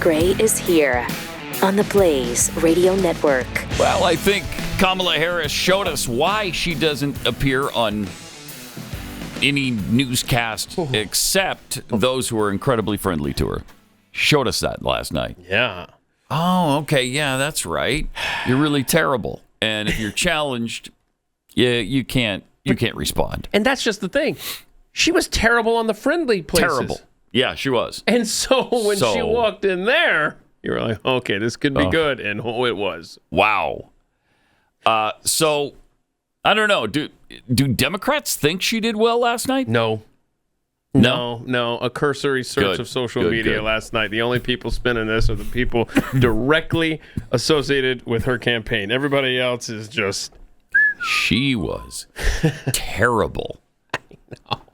Gray is here on the Blaze Radio Network. Well, I think Kamala Harris showed us why she doesn't appear on any newscast except those who are incredibly friendly to her. Showed us that last night. Yeah. Oh, okay. Yeah, that's right. You're really terrible. And if you're challenged, you can't respond. And that's just the thing. She was terrible on the friendly places. Terrible. Yeah, she was. And so when she walked in there, you were like, okay, this could be good. And it was. Wow. So, I don't know. Do Democrats think she did well last night? No. A cursory search of social media last night. The only people spinning this are the people directly associated with her campaign. Everybody else is just... She was terrible. I know.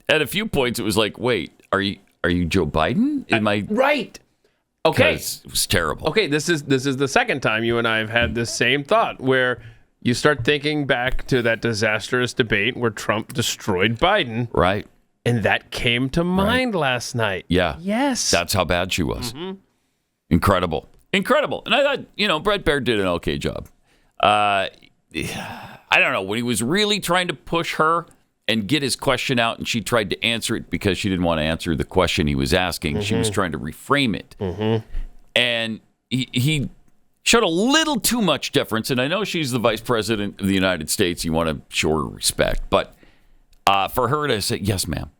At a few points, it was like, wait, are you Joe Biden? Am I right? Okay, it was terrible. Okay, this is the second time you and I have had this same thought where you start thinking back to that disastrous debate where Trump destroyed Biden, right? And that came to mind last night. Yeah, yes, that's how bad she was. Mm-hmm. Incredible. And I thought Bret Baier did an okay job. I don't know, when he was really trying to push her and get his question out, and she tried to answer it because she didn't want to answer the question he was asking. Mm-hmm. She was trying to reframe it. Mm-hmm. And he showed a little too much deference. And I know she's the vice president of the United States. You want to show her respect. But for her to say, yes, ma'am,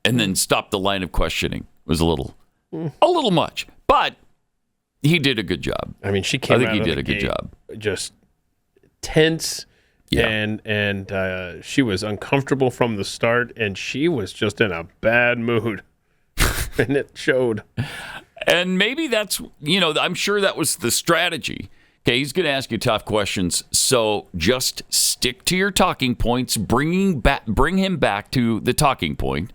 and then stop the line of questioning was a little much. But he did a good job. I mean, she came out of the gate. I think he did a good job. Just tense. Yeah. And she was uncomfortable from the start, and she was just in a bad mood, and it showed. And maybe that's, I'm sure that was the strategy. Okay, he's going to ask you tough questions, so just stick to your talking points. Bring him back to the talking point.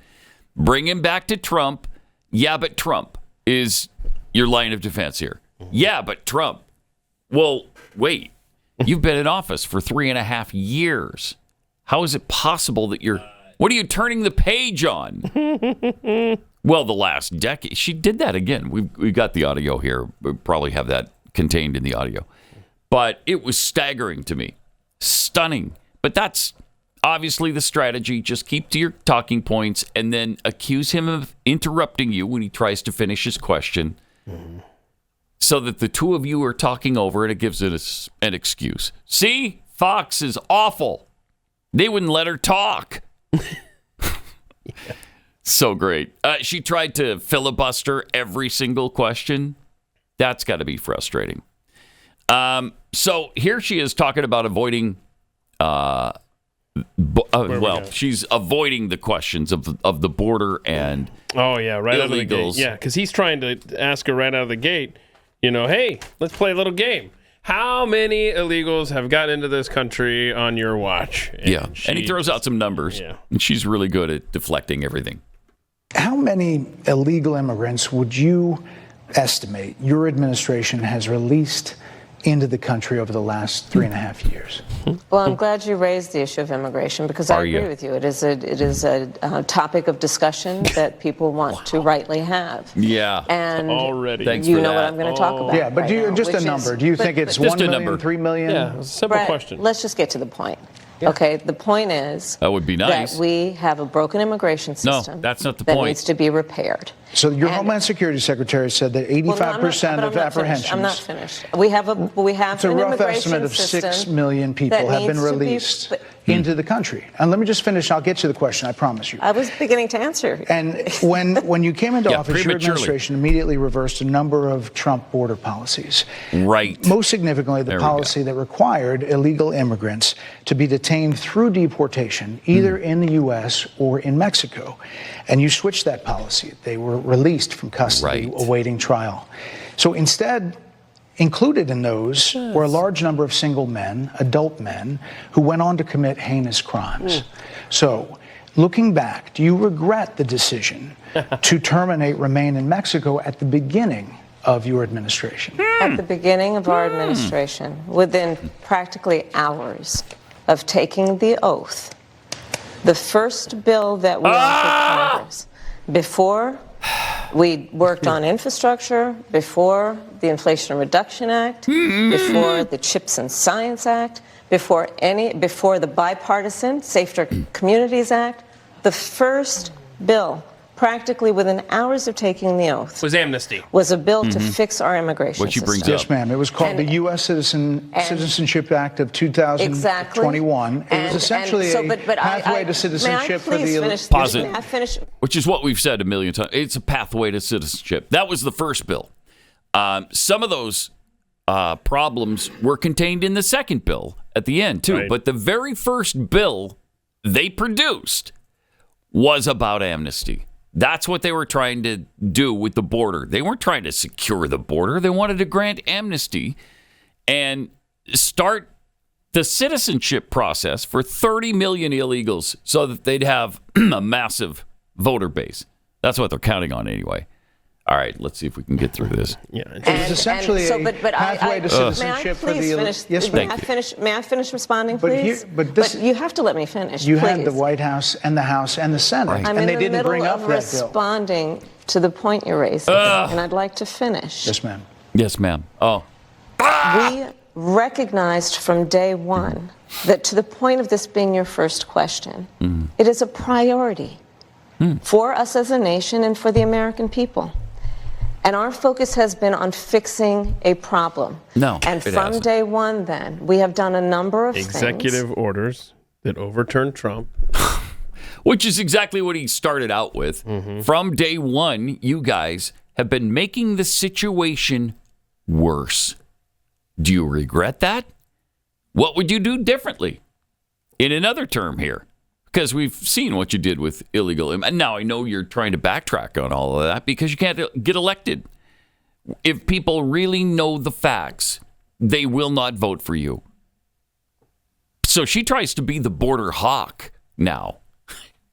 Bring him back to Trump. Yeah, but Trump is your line of defense here. Yeah, but Trump. Well, wait. You've been in office for 3.5 years. How is it possible that what are you turning the page on? Well, the last decade. She did that again. We've got the audio here. We probably have that contained in the audio. But it was staggering to me. Stunning. But that's obviously the strategy. Just keep to your talking points and then accuse him of interrupting you when he tries to finish his question. Mm-hmm. So that the two of you are talking over it, it gives it an excuse. See? Fox is awful. They wouldn't let her talk. Yeah. So great. She tried to filibuster every single question. That's got to be frustrating. So here she is talking about avoiding... she's avoiding the questions of the border and right illegals. Out of the gate. Yeah, because he's trying to ask her right out of the gate, hey, let's play a little game. How many illegals have gotten into this country on your watch? And and he throws out some numbers, and she's really good at deflecting everything. How many illegal immigrants would you estimate your administration has released into the country over the last 3.5 years? Well, I'm glad you raised the issue of immigration because I agree with you. It is a topic of discussion that people want to rightly have. Yeah. And already. You know what I'm going to talk about. Yeah, but just a number. Do you think it's 1 million, 3 million? Yeah, it's a simple question. Let's just get to the point. Yeah. Okay, the point is that would be nice. That we have a broken immigration system. No, that's not the point. That needs to be repaired. So your Homeland Security Secretary said that 85% of apprehensions. I'm not finished. We have it's a rough estimate of 6 million people have been released into the country. And let me just finish. I'll get to the question. I promise you. I was beginning to answer. And when you came into office, your administration immediately reversed a number of Trump border policies. Right. Most significantly, the policy that required illegal immigrants to be detained through deportation, either in the U.S. or in Mexico. And you switched that policy. They were released from custody awaiting trial. So instead, included in those were a large number of single men, adult men, who went on to commit heinous crimes. So looking back, do you regret the decision to terminate Remain in Mexico at the beginning of your administration? At the beginning of our administration, within practically hours of taking the oath, the first bill that we offered Congress, before We worked on infrastructure before the Inflation Reduction Act, before the Chips and Science Act, before the bipartisan Safer Communities Act. The first bill, practically within hours of taking the oath, was amnesty. Was a bill to fix our immigration What you bring system. up. Yes, ma'am. It was called the U.S. Citizenship Act of 2021. Exactly. It was essentially a pathway to citizenship for the... Pause it. May I finish? Which is what we've said a million times. It's a pathway to citizenship. That was the first bill. Some of those problems were contained in the second bill at the end, too. Right. But the very first bill they produced was about amnesty. That's what they were trying to do with the border. They weren't trying to secure the border. They wanted to grant amnesty and start the citizenship process for 30 million illegals so that they'd have a massive voter base. That's what they're counting on anyway. All right, let's see if we can get through this. Yeah, it was essentially a pathway to citizenship for the... Yes, may I finish responding, please? But you have to let me finish, You please. had the White House and the House and the Senate, I'm and they in the didn't middle bring up of that bill. responding to the point you're raising, and I'd like to finish. Yes, ma'am. Yes, ma'am. Oh. We recognized from day one that, to the point of this being your first question, it is a priority for us as a nation and for the American people. And our focus has been on fixing a problem. No, and it from hasn't. day one, then, we have done a number of Executive things. orders that overturned Trump. Which is exactly what he started out with. From day one, you guys have been making the situation worse. Do you regret that? What would you do differently in another term here? Because we've seen what you did with illegal. And now I know you're trying to backtrack on all of that because you can't get elected. If people really know the facts, they will not vote for you. So she tries to be the border hawk now.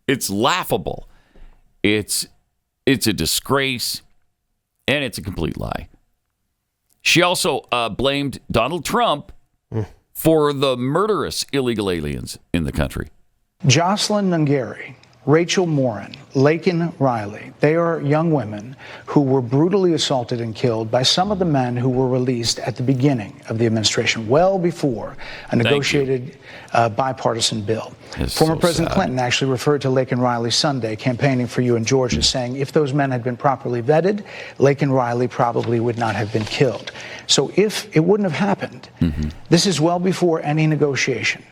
It's laughable. It's a disgrace, and it's a complete lie. She also blamed Donald Trump for the murderous illegal aliens in the country. Jocelyn Nungari, Rachel Morin, Laken Riley, they are young women who were brutally assaulted and killed by some of the men who were released at the beginning of the administration, well before a negotiated bipartisan bill. Former President Clinton actually referred to Laken Riley Sunday, campaigning for you in Georgia, saying if those men had been properly vetted, Laken Riley probably would not have been killed. So if it wouldn't have happened, this is well before any negotiation.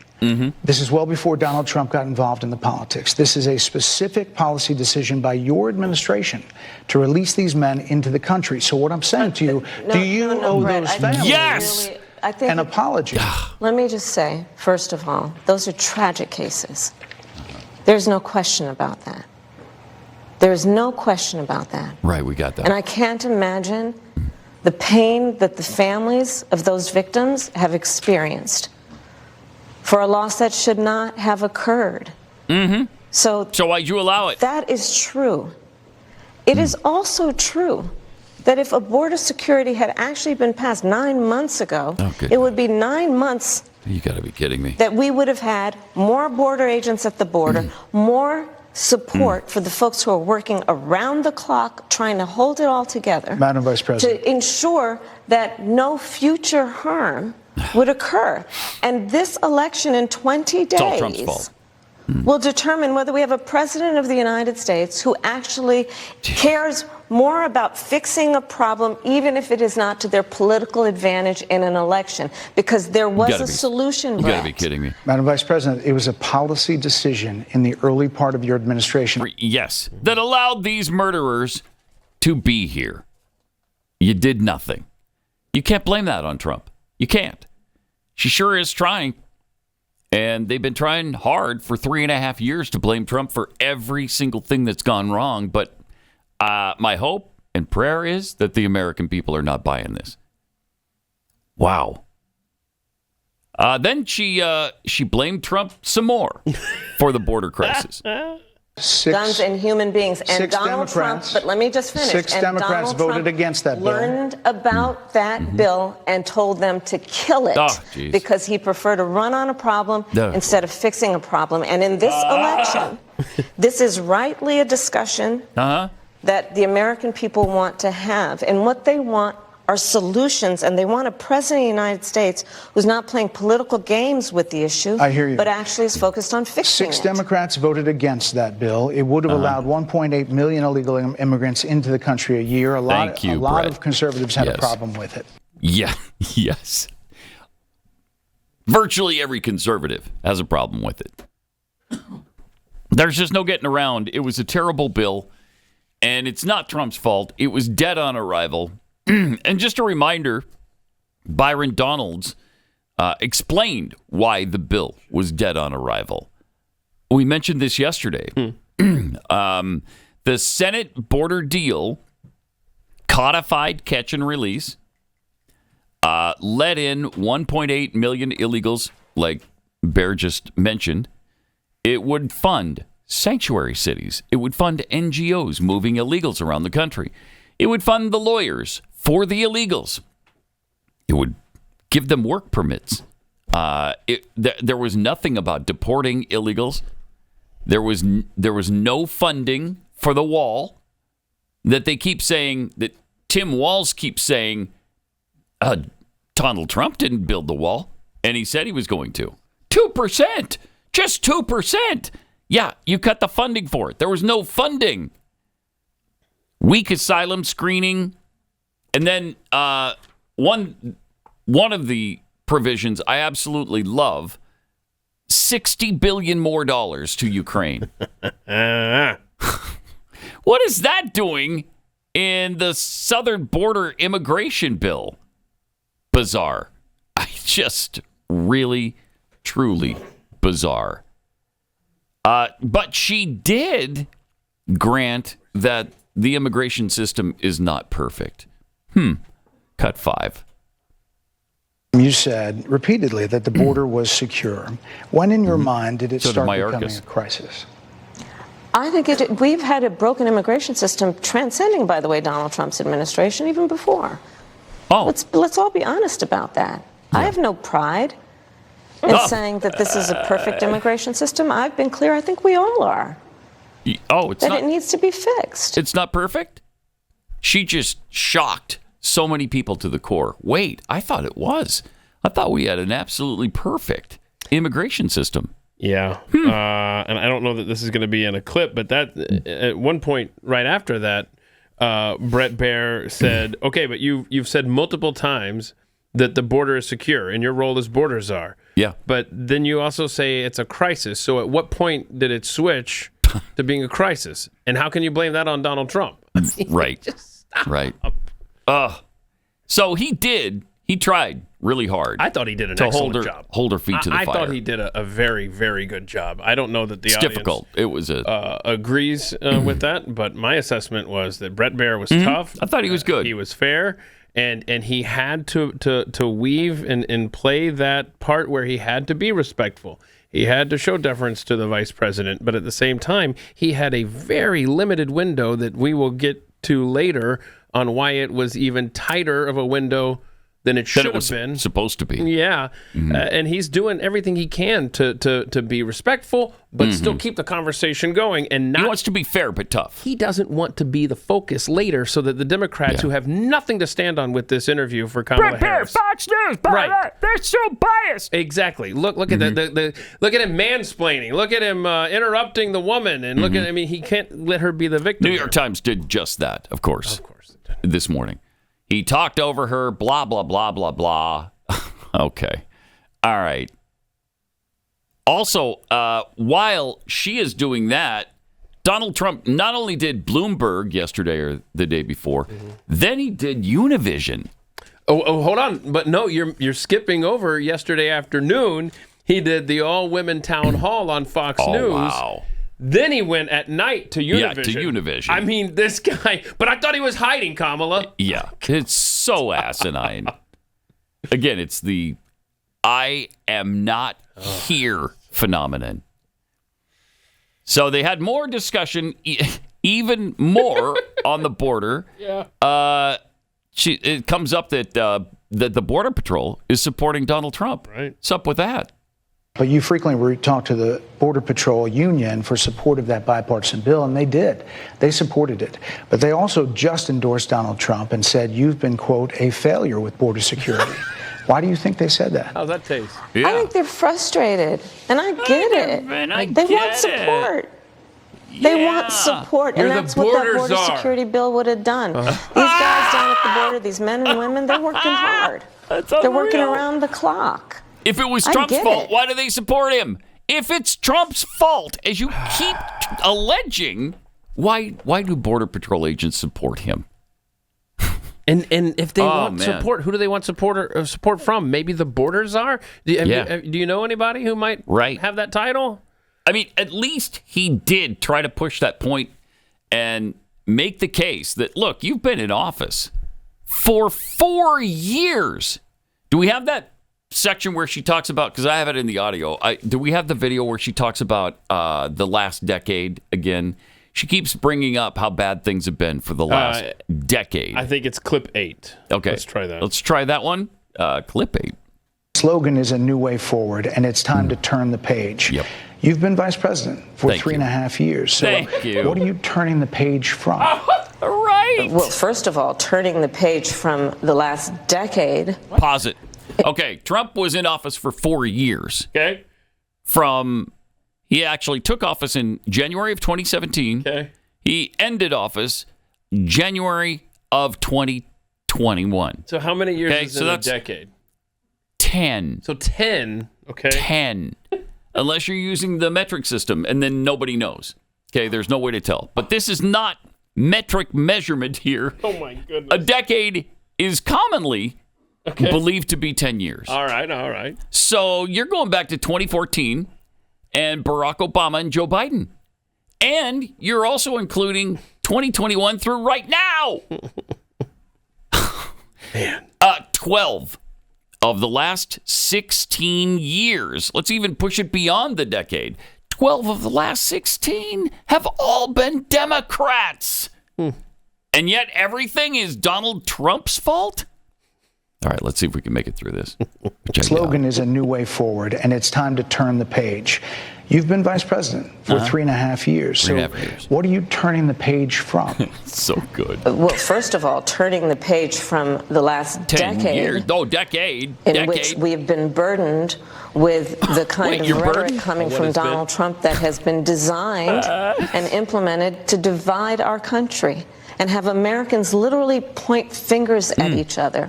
This is well before Donald Trump got involved in the politics. This is a specific policy decision by your administration to release these men into the country. So what I'm saying to you, do you owe Bret, those families Yes! an apology? Let me just say, first of all, those are tragic cases. There's no question about that. There is no question about that. Right, we got that. And I can't imagine the pain that the families of those victims have experienced for a loss that should not have occurred. So why'd you allow it? that is true. It is also true that if a border security had actually been passed 9 months ago, it would be 9 months. You got to be kidding me. That we would have had more border agents at the border, more support for the folks who are working around the clock trying to hold it all together. Madam Vice President. To ensure that no future harm would occur. And this election in 20 It's all Trump's days fault. will determine whether we have a president of the United States who actually cares more about fixing a problem, even if it is not to their political advantage in an election, because there was a solution. You got to be kidding me. Madam Vice President, it was a policy decision in the early part of your administration. Yes, that allowed these murderers to be here. You did nothing. You can't blame that on Trump. You can't. She sure is trying. And they've been trying hard for 3.5 years to blame Trump for every single thing that's gone wrong. But my hope and prayer is that the American people are not buying this. Wow. Then she blamed Trump some more for the border crisis. Guns and human beings. And Donald Trump, but let me just finish. 6 Democrats voted against that bill. Learned about that bill and told them to kill it because he preferred to run on a problem instead of fixing a problem. And in this election, this is rightly a discussion that the American people want to have. And what they want are solutions, and they want a president of the United States who's not playing political games with the issue, I hear you. but actually is focused on fixing it. 6 Democrats voted against that bill. It would have allowed 1.8 million illegal immigrants into the country a year. A lot Brett. of conservatives had a problem with it. Yeah, yes. Virtually every conservative has a problem with it. There's just no getting around. It was a terrible bill, and it's not Trump's fault. It was dead on arrival. And just a reminder, Byron Donalds explained why the bill was dead on arrival. We mentioned this yesterday. The Senate border deal codified catch and release, let in 1.8 million illegals, like Bear just mentioned. It would fund sanctuary cities. It would fund NGOs moving illegals around the country. It would fund the lawyers for the illegals. It would give them work permits. There was nothing about deporting illegals. There was no funding for the wall that they keep saying, that Tim Walz keeps saying, Donald Trump didn't build the wall, and he said he was going to. 2%! Just 2%! Yeah, you cut the funding for it. There was no funding. Weak asylum screening. And then one of the provisions I absolutely love, $60 billion more to Ukraine. What is that doing in the southern border immigration bill? Bizarre. Just really, truly bizarre. But she did grant that the immigration system is not perfect. Cut 5. You said repeatedly that the border was secure. When in your mind did it start becoming a crisis? I think we've had a broken immigration system transcending, by the way, Donald Trump's administration, even before. Oh. Let's all be honest about that. Yeah. I have no pride in saying that this is a perfect immigration system. I've been clear. I think we all are. It needs to be fixed. It's not perfect? She just shocked so many people to the core. Wait, I thought it was. I thought we had an absolutely perfect immigration system. Yeah. And I don't know that this is going to be in a clip, but that at one point right after that, Bret Baier said, okay, but you've said multiple times that the border is secure and your role as border czar. Yeah. But then you also say it's a crisis. So at what point did it switch to being a crisis? And how can you blame that on Donald Trump? Right. Right. So he tried really hard. I thought he did an excellent job. Hold her feet to the fire. I thought he did a very, very good job. I don't know that the audience difficult. It was agrees with that, but my assessment was that Bret Baier was tough. I thought he was good. He was fair, and he had to weave and play that part where he had to be respectful. He had to show deference to the vice president, but at the same time, he had a very limited window that we will get to later on why it was even tighter of a window than it should have been. Supposed to be. Yeah. And he's doing everything he can to be respectful, but still keep the conversation going. And he wants to be fair but tough. He doesn't want to be the focus later so that the Democrats who have nothing to stand on with this interview for Kamala Harris. Fox News, right. They're so biased. Exactly. Look at look at him mansplaining. Look at him interrupting the woman. And look at, he can't let her be the victim. New York Times did just that, of course. This morning. He talked over her, blah, blah, blah, blah, blah. Okay. All right. Also, while she is doing that, Donald Trump not only did Bloomberg yesterday or the day before, then he did Univision. Oh, hold on. But no, you're skipping over yesterday afternoon. He did the all-women town hall on Fox News. Wow. Then he went at night to Univision. Yeah, to Univision. I mean, this guy. But I thought he was hiding, Kamala. Yeah, it's so asinine. Again, it's the I am not here phenomenon. So they had more discussion, even more on the border. Yeah. It comes up that the Border Patrol is supporting Donald Trump. Right. What's up with that? But you frequently talk to the Border Patrol Union for support of that bipartisan bill, and they did. They supported it. But they also just endorsed Donald Trump and said, you've been, quote, a failure with border security. Why do you think they said that? How's that taste? Yeah. I think they're frustrated, and I get it. They want support. They want support, and that's what that border security bill would have done. These guys down at the border, these men and women, they're working hard. They're working around the clock. If it was Trump's fault, why do they support him? If it's Trump's fault, as you keep alleging, why do Border Patrol agents support him? And if they want support, who do they want support from? Maybe the border czar? Do you know anybody who might have that title? I mean, at least he did try to push that point and make the case that, look, you've been in office for 4 years. Do we have that section where she talks about, because I have it in the audio, do we have the video where she talks about the last decade again? She keeps bringing up how bad things have been for the last decade. I think it's clip 8. Okay. Let's try that. Let's try that one. Clip 8. Slogan is a new way forward, and it's time to turn the page. Yep. You've been vice president for 3.5 years. So Thank you. What are you turning the page from? Right. Well, first of all, turning the page from the last decade. Pause it. Okay, Trump was in office for 4 years. Okay. He actually took office in January of 2017. Okay. He ended office January of 2021. So how many years is so in a that's decade? 10. So 10. Okay. 10. Unless you're using the metric system, and then nobody knows. Okay, there's no way to tell. But this is not metric measurement here. Oh, my goodness. A decade is commonly believed to be 10 years. All right. So you're going back to 2014 and Barack Obama and Joe Biden. And you're also including 2021 through right now. Man. 12 of the last 16 years. Let's even push it beyond the decade. 12 of the last 16 have all been Democrats. And yet everything is Donald Trump's fault? All right, let's see if we can make it through this. Slogan is a new way forward, and it's time to turn the page. You've been vice president for 3.5 years. So what are you turning the page from? So good. Well, first of all, turning the page from the last 10 decade. years. Oh, decade. In which we've been burdened with the kind of rhetoric coming from Donald Trump that has been designed and implemented to divide our country and have Americans literally point fingers at each other.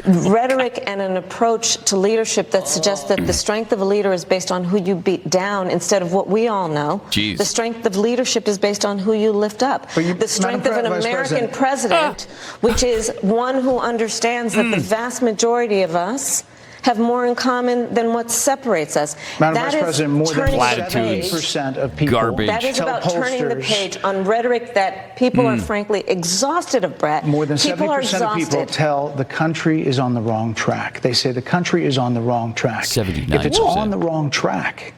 Rhetoric and an approach to leadership that suggests that the strength of a leader is based on who you beat down instead of what we all know. The strength of leadership is based on who you lift up. The strength of an American president, which is one who understands that the vast majority of us have more in common than what separates us. Madam Vice President, more than 70% of people that is about turning the page on rhetoric that people are frankly exhausted of, Brett. More than 70% of people tell the country is on the wrong track. They say the country is on the wrong track. 79%. If it's on the wrong track,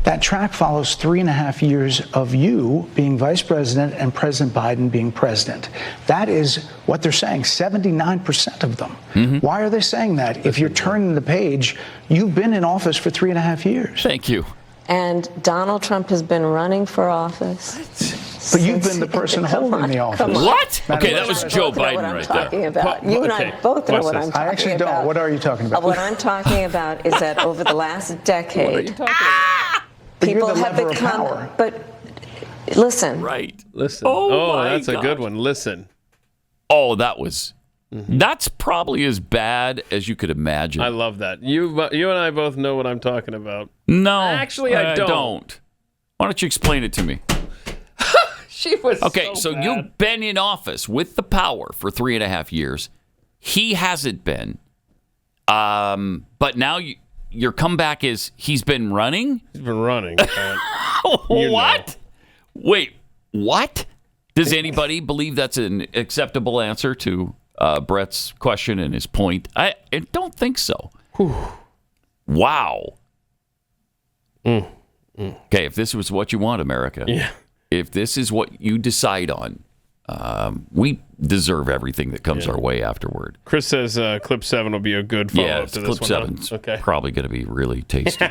that track follows 3.5 years of you being vice president and President Biden being president. That is what they're saying, 79% of them. Why are they saying that? If you're turning the page, you've been in office for 3.5 years. Thank you. And Donald Trump has been running for office. But you've been the person holding the office. What? Okay, that was Joe Biden right there. About. You and I both know what I'm talking about. I actually don't. What are you talking about? What I'm talking about is that over the last decade, What are you talking about? people have become. But listen. Right. Listen. Oh, that's a good one. Listen. Oh, that was. That's probably as bad as you could imagine. I love that. You and I both know what I'm talking about. No. Actually, I don't. Why don't you explain it to me? She was so bad. you've been in office with the power for 3.5 years. He hasn't been. But now your comeback is he's been running? He's been running. What? Wait, what? Does anybody believe that's an acceptable answer to Brett's question and his point? I don't think so. Wow. Okay, if this was what you want, America. Yeah. If this is what you decide on, we deserve everything that comes our way afterward. Chris says clip 7 will be a good follow-up to this clip one. 7's Okay. probably going to be really tasty.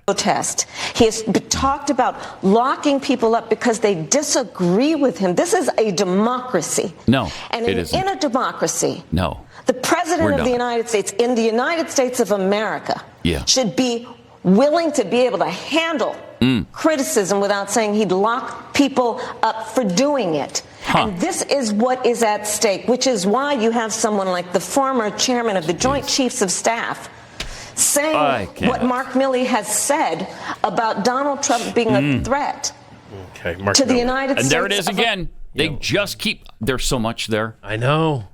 Protest. He has talked about locking people up because they disagree with him. This is a democracy. No, and it isn't. In a democracy, No. the president of the United States, in the United States of America, should be willing to be able to handle criticism without saying he'd lock people up for doing it. And this is what is at stake, which is why you have someone like the former chairman of the Joint Chiefs of Staff saying what Mark Milley has said about Donald Trump being a threat to the United States. And there it is again. They just keep, there's so much there. I know.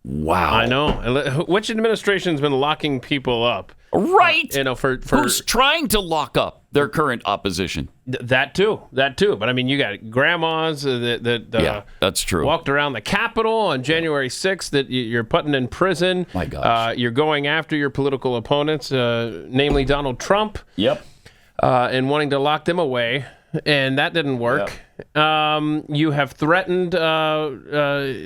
Wow. I know. Which administration's been locking people up? Right. For who's trying to lock up their current opposition? That too. But I mean, you got grandmas that that's true. Walked around the Capitol on January 6th that you're putting in prison. My gosh. You're going after your political opponents, namely Donald Trump. Yep. And wanting to lock them away. And that didn't work. Yep. You have threatened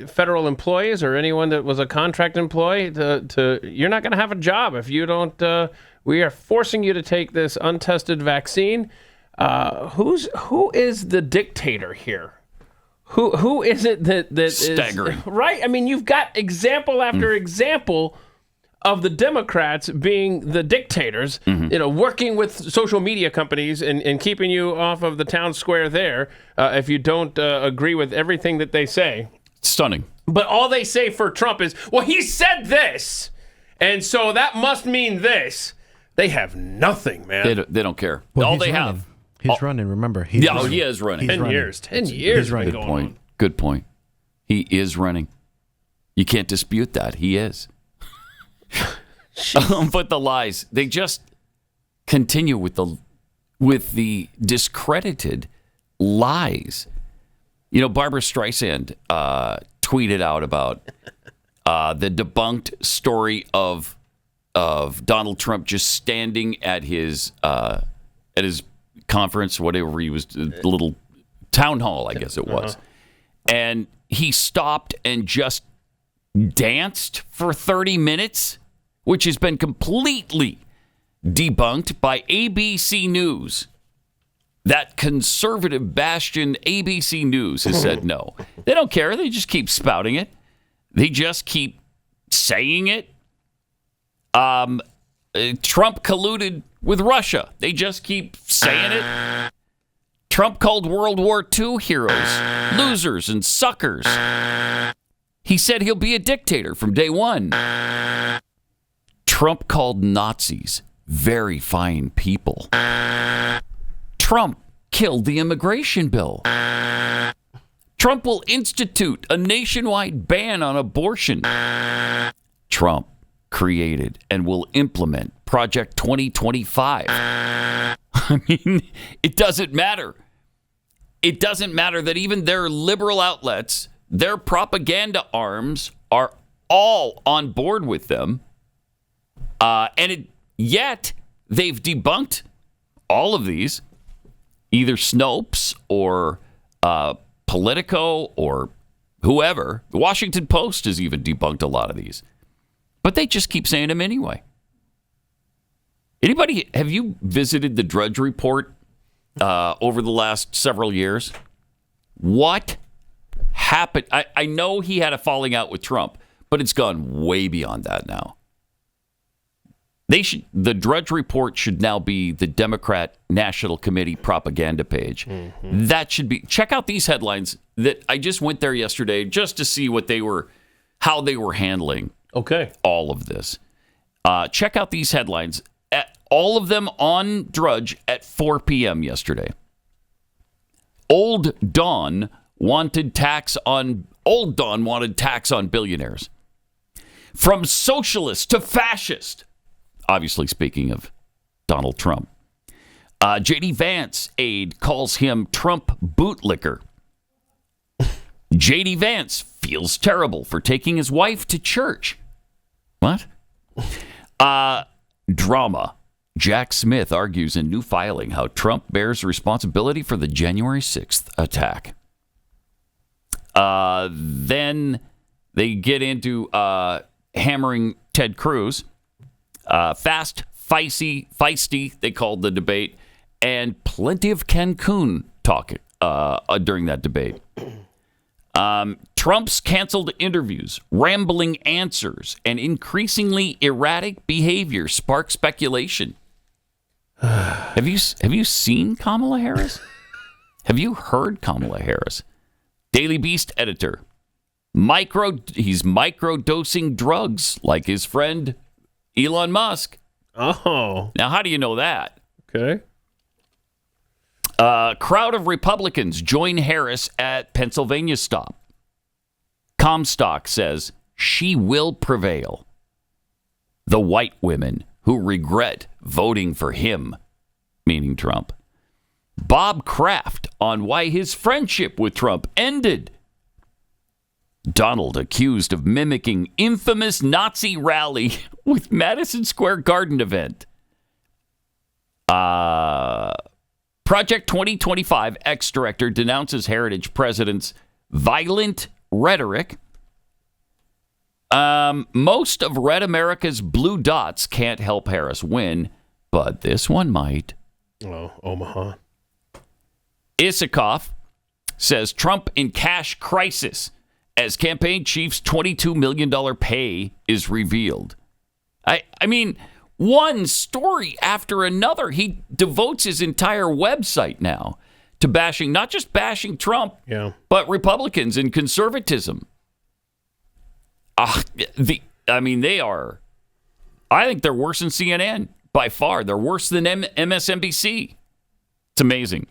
federal employees or anyone that was a contract employee to you're not going to have a job if you don't. We are forcing you to take this untested vaccine. Who is the dictator here? Who is it that staggering? Right. I mean, you've got example after example of the Democrats being the dictators, working with social media companies and keeping you off of the town square there if you don't agree with everything that they say. Stunning. But all they say for Trump is, well, he said this, and so that must mean this. They have nothing, man. They don't care. Well, all they have. He's running, remember. He is running. 10 years. 10 years. Good point. Good point. He is running. You can't dispute that. He is. But the lies, they just continue with the discredited lies. You know, Barbara Streisand tweeted out about the debunked story of Donald Trump just standing at his conference, whatever he was, the little town hall, I guess it was, and he stopped and just danced for 30 minutes, which has been completely debunked by ABC News. That conservative bastion ABC News has said no. They don't care. They just keep spouting it. They just keep saying it. Trump colluded with Russia. They just keep saying it. Trump called World War II heroes losers and suckers. He said he'll be a dictator from day one. Trump called Nazis very fine people. Trump killed the immigration bill. Trump will institute a nationwide ban on abortion. Trump created and will implement Project 2025. I mean, it doesn't matter. It doesn't matter that even their liberal outlets, their propaganda arms, are all on board with them. Yet they've debunked all of these, either Snopes or Politico or whoever. The Washington Post has even debunked a lot of these. But they just keep saying them anyway. Anybody, have you visited the Drudge Report over the last several years? What happened? I know he had a falling out with Trump, but it's gone way beyond that now. The Drudge Report should now be the Democrat National Committee propaganda page. Mm-hmm. That should be. Check out these headlines. That I just went there yesterday just to see how they were handling. All of this. Check out these headlines. All of them on Drudge at 4 p.m. yesterday. Old Don wanted tax on billionaires. From socialist to fascist. Obviously speaking of Donald Trump. J.D. Vance aide calls him Trump bootlicker. J.D. Vance feels terrible for taking his wife to church. What? Drama. Jack Smith argues in new filing how Trump bears responsibility for the January 6th attack. Then they get into hammering Ted Cruz. Fast, feisty, they called the debate, and plenty of Cancun talk during that debate. Trump's canceled interviews, rambling answers, and increasingly erratic behavior spark speculation. Have you seen Kamala Harris? Have you heard Kamala Harris? Daily Beast editor. He's microdosing drugs like his friend Elon Musk. Oh. Now, how do you know that? Okay. Crowd of Republicans join Harris at Pennsylvania stop. Comstock says she will prevail. The white women who regret voting for him, meaning Trump. Bob Kraft on why his friendship with Trump ended. Donald accused of mimicking infamous Nazi rally with Madison Square Garden event. Project 2025 ex-director denounces Heritage president's violent rhetoric. Most of Red America's blue dots can't help Harris win, but this one might. Oh, Omaha. Isikoff says Trump in cash crisis as campaign chief's $22 million pay is revealed. I mean, one story after another. He devotes his entire website now to bashing, not just bashing Trump, but Republicans and conservatism. They are, I think they're worse than CNN by far. They're worse than MSNBC. It's amazing.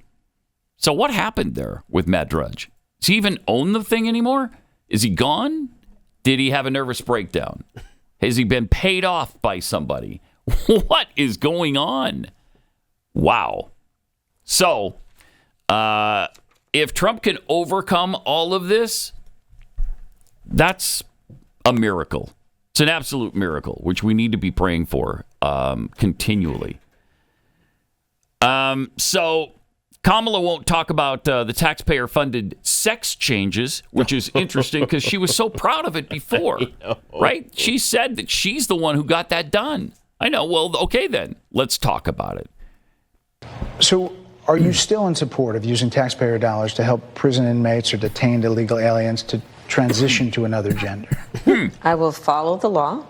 So what happened there with Matt Drudge? Does he even own the thing anymore? Is he gone? Did he have a nervous breakdown? Has he been paid off by somebody? What is going on? Wow. So, if Trump can overcome all of this, that's a miracle. It's an absolute miracle, which we need to be praying for continually. So Kamala won't talk about the taxpayer-funded sex changes, which is interesting because she was so proud of it before, right? She said that she's the one who got that done. I know. Well, okay, then. Let's talk about it. So are you still in support of using taxpayer dollars to help prison inmates or detained illegal aliens to transition to another gender? I will follow the law.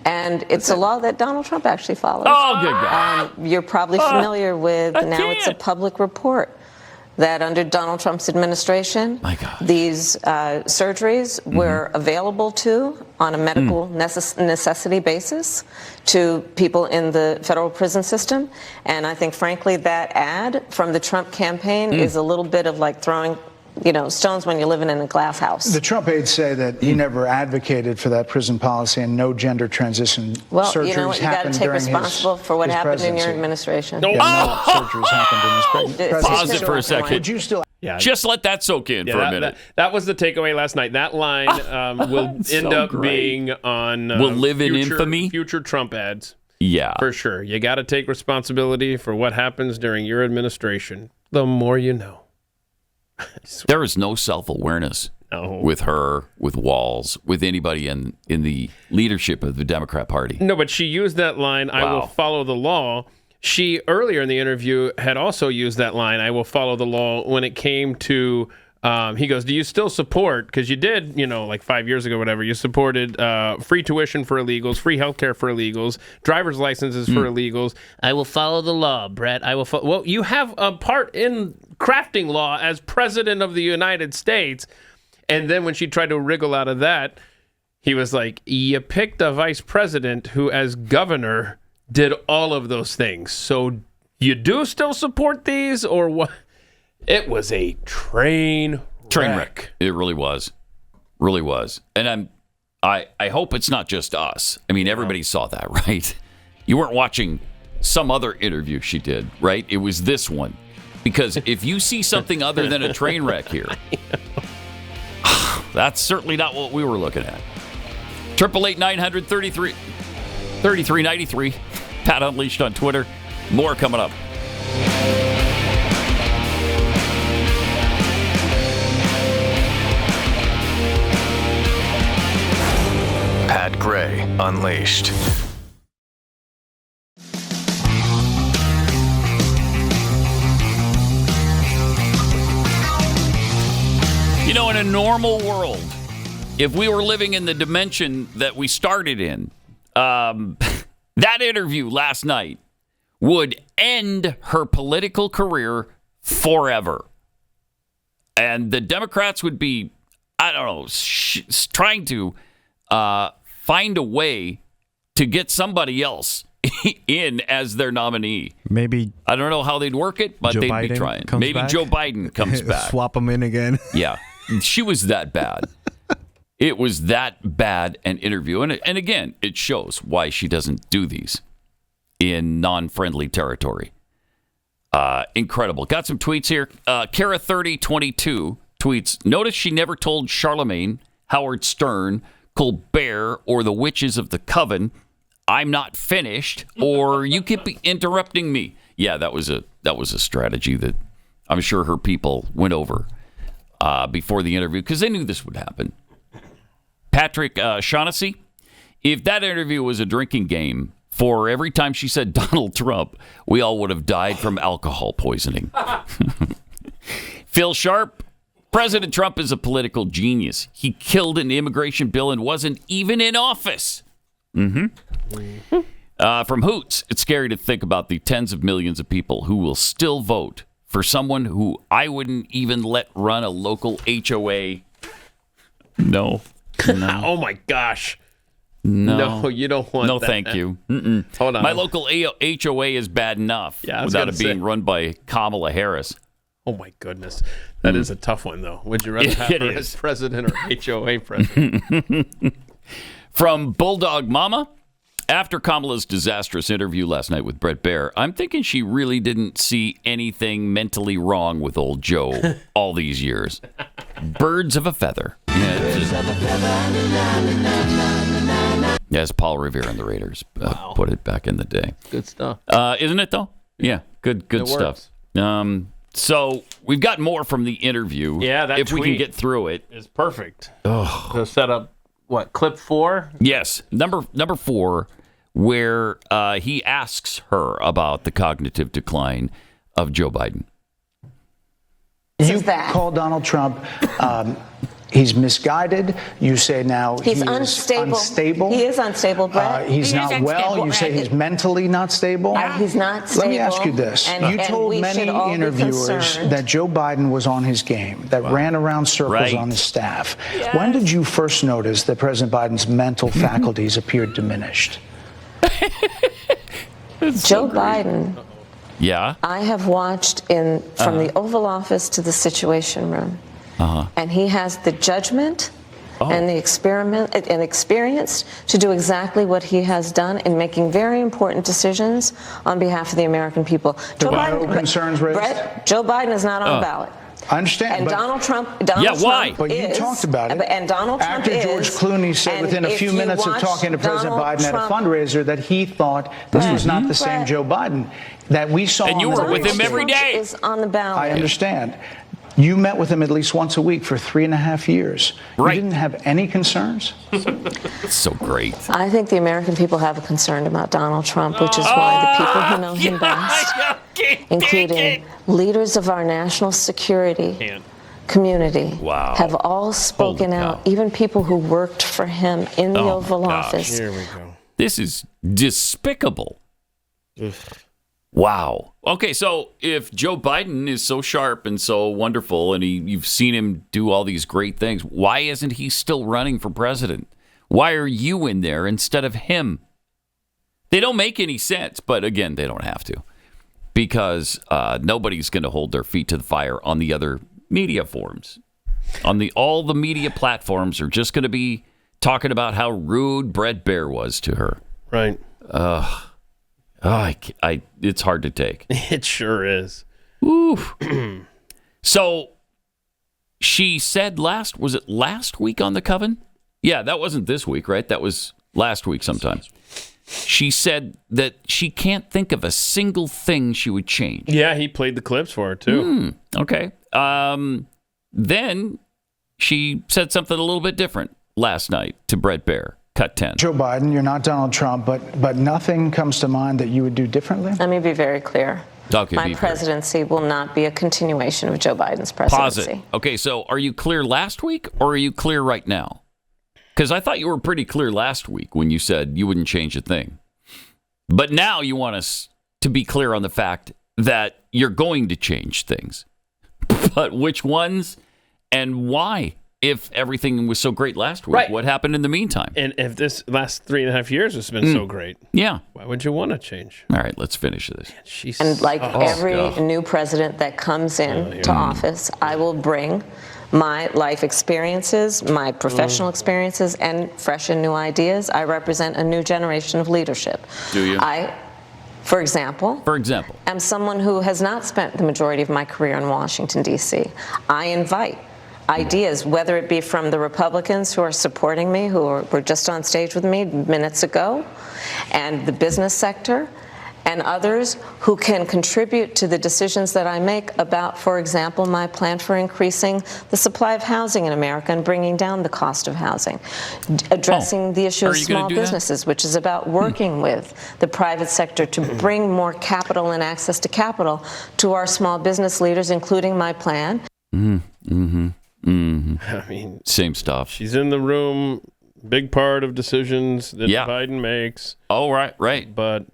And it's a law that Donald Trump actually follows. Oh, good God. You're probably familiar with, now it's a public report, that under Donald Trump's administration, these surgeries were available on a medical necessity basis to people in the federal prison system. And I think, frankly, that ad from the Trump campaign is a little bit of like throwing stones when you're living in a glass house. The Trump aides say that he never advocated for that prison policy and no gender transition surgeries you know what? You got to take responsible for what happened in your administration. No surgeries happened in his presidency. Pause it for a second. Would you still? Yeah, just let that soak in for a minute. That was the takeaway last night. That line will end up being on will live in infamy. Future Trump ads. Yeah, for sure. You got to take responsibility for what happens during your administration. The more you know. There is no self-awareness with her, with Walz, with anybody in the leadership of the Democrat Party. No, but she used that line, I will follow the law. She, earlier in the interview, had also used that line, I will follow the law, when it came to, he goes, do you still support, because you did, like 5 years ago, whatever, you supported free tuition for illegals, free healthcare for illegals, driver's licenses for illegals. I will follow the law, Brett. I will follow. Well, you have a part in crafting law as president of the United States. And then when she tried to wriggle out of that, he was like, you picked a vice president who, as governor, did all of those things. So you do still support these, or what? It was a train wreck. It really was. Really was. And I hope it's not just us. I mean, everybody saw that, right? You weren't watching some other interview she did, right? It was this one. Because if you see something other than a train wreck here, that's certainly not what we were looking at. 888-900-3393. Pat Unleashed on Twitter. More coming up. Pat Gray Unleashed. You know, in a normal world, if we were living in the dimension that we started in, that interview last night would end her political career forever. And the Democrats would be, I don't know, trying to find a way to get somebody else in as their nominee. Maybe. I don't know how they'd work it, but Joe they'd Biden be trying. comes Maybe back. Joe Biden comes back. Swap them in again. Yeah. She was that bad. It was that bad an interview. And again, it shows why she doesn't do these in non-friendly territory. Incredible. Got some tweets here. Kara3022 tweets, notice she never told Charlemagne, Howard Stern, Colbert, or the witches of the Coven, I'm not finished, or you keep interrupting me. Yeah, that was a strategy that I'm sure her people went over before the interview because they knew this would happen. Patrick Shaughnessy, if that interview was a drinking game, for every time she said Donald Trump, we all would have died from alcohol poisoning. Phil Sharp, President Trump is a political genius. He killed an immigration bill and wasn't even in office. From Hoots, it's scary to think about the tens of millions of people who will still vote for someone who I wouldn't even let run a local HOA. No. Oh, my gosh. No, you don't want No, that. thank you. Hold on. My local HOA is bad enough without it being run by Kamala Harris. Oh, my goodness. That is a tough one, though. Would you rather have It her is. as president or HOA president? From Bulldog Mama, after Kamala's disastrous interview last night with Bret Baier, I'm thinking she really didn't see anything mentally wrong with old Joe all these years. Birds of a feather. As Paul Revere and the Raiders put it back in the day. Good stuff. Isn't it, though? Yeah, good It stuff. works. So we've got more from the interview. Yeah, that if we can tweet get through it. It's perfect. To set up, clip 4? Yes, number 4, where he asks her about the cognitive decline of Joe Biden. You call Donald Trump, he's misguided. You say now He's unstable. He is unstable, Brett. He's not well. You say he's mentally not stable. He's not stable. Let me ask you this. You told many interviewers that Joe Biden was on his game, that ran around circles on his staff. Yes. When did you first notice that President Biden's mental faculties appeared diminished? Joe Biden. Yeah. I have watched from the Oval Office to the Situation Room. And he has the judgment and the experience to do exactly what he has done in making very important decisions on behalf of the American people. Joe Biden is not on the ballot. I understand. And Donald Trump why? But you talked about it. And Donald Trump After George Clooney said within a few minutes of talking to President Biden at a fundraiser that he thought this was not the same Joe Biden that we saw. And you were with him every day. Is on the ballot. I understand. You met with him at least once a week for 3.5 years. Right. You didn't have any concerns? It's so great. I think the American people have a concern about Donald Trump, which is why the people who know him best, including leaders of our national security community, have all spoken out, even people who worked for him in the Oval Office. Here we go. This is despicable. Wow. Okay, so if Joe Biden is so sharp and so wonderful and you've seen him do all these great things, why isn't he still running for president? Why are you in there instead of him? They don't make any sense, but again, they don't have to because nobody's going to hold their feet to the fire on the other media forums. All the media platforms are just going to be talking about how rude Bret Baier was to her. Right. It's hard to take. It sure is. Oof. So she said was it last week on the Coven? Yeah, that wasn't this week, right? That was last week sometime. She said that she can't think of a single thing she would change. Yeah, he played the clips for her, too. Okay. Then she said something a little bit different last night to Bret Baier. cut 10. Joe Biden, you're not Donald Trump, but nothing comes to mind that you would do differently? Let me be very clear. Okay, My presidency will not be a continuation of Joe Biden's presidency. Pause it. Okay, so are you clear last week or are you clear right now? Because I thought you were pretty clear last week when you said you wouldn't change a thing. But now you want us to be clear on the fact that you're going to change things. But which ones and why? If everything was so great last week, right. What happened in the meantime? And if this last 3.5 years has been so great, yeah, why would you want to change? All right, let's finish this. And like every new president that comes in to office, I will bring my life experiences, my professional experiences, and fresh and new ideas. I represent a new generation of leadership. Do you? For example, am someone who has not spent the majority of my career in Washington, D.C. I invite ideas, whether it be from the Republicans who are supporting me, who were just on stage with me minutes ago, and the business sector, and others who can contribute to the decisions that I make about, for example, my plan for increasing the supply of housing in America and bringing down the cost of housing, addressing the issue of small businesses, which is about working with the private sector to bring more capital and access to capital to our small business leaders, including my plan. I mean, same stuff. She's in the room, big part of decisions that Biden makes. Oh, right. But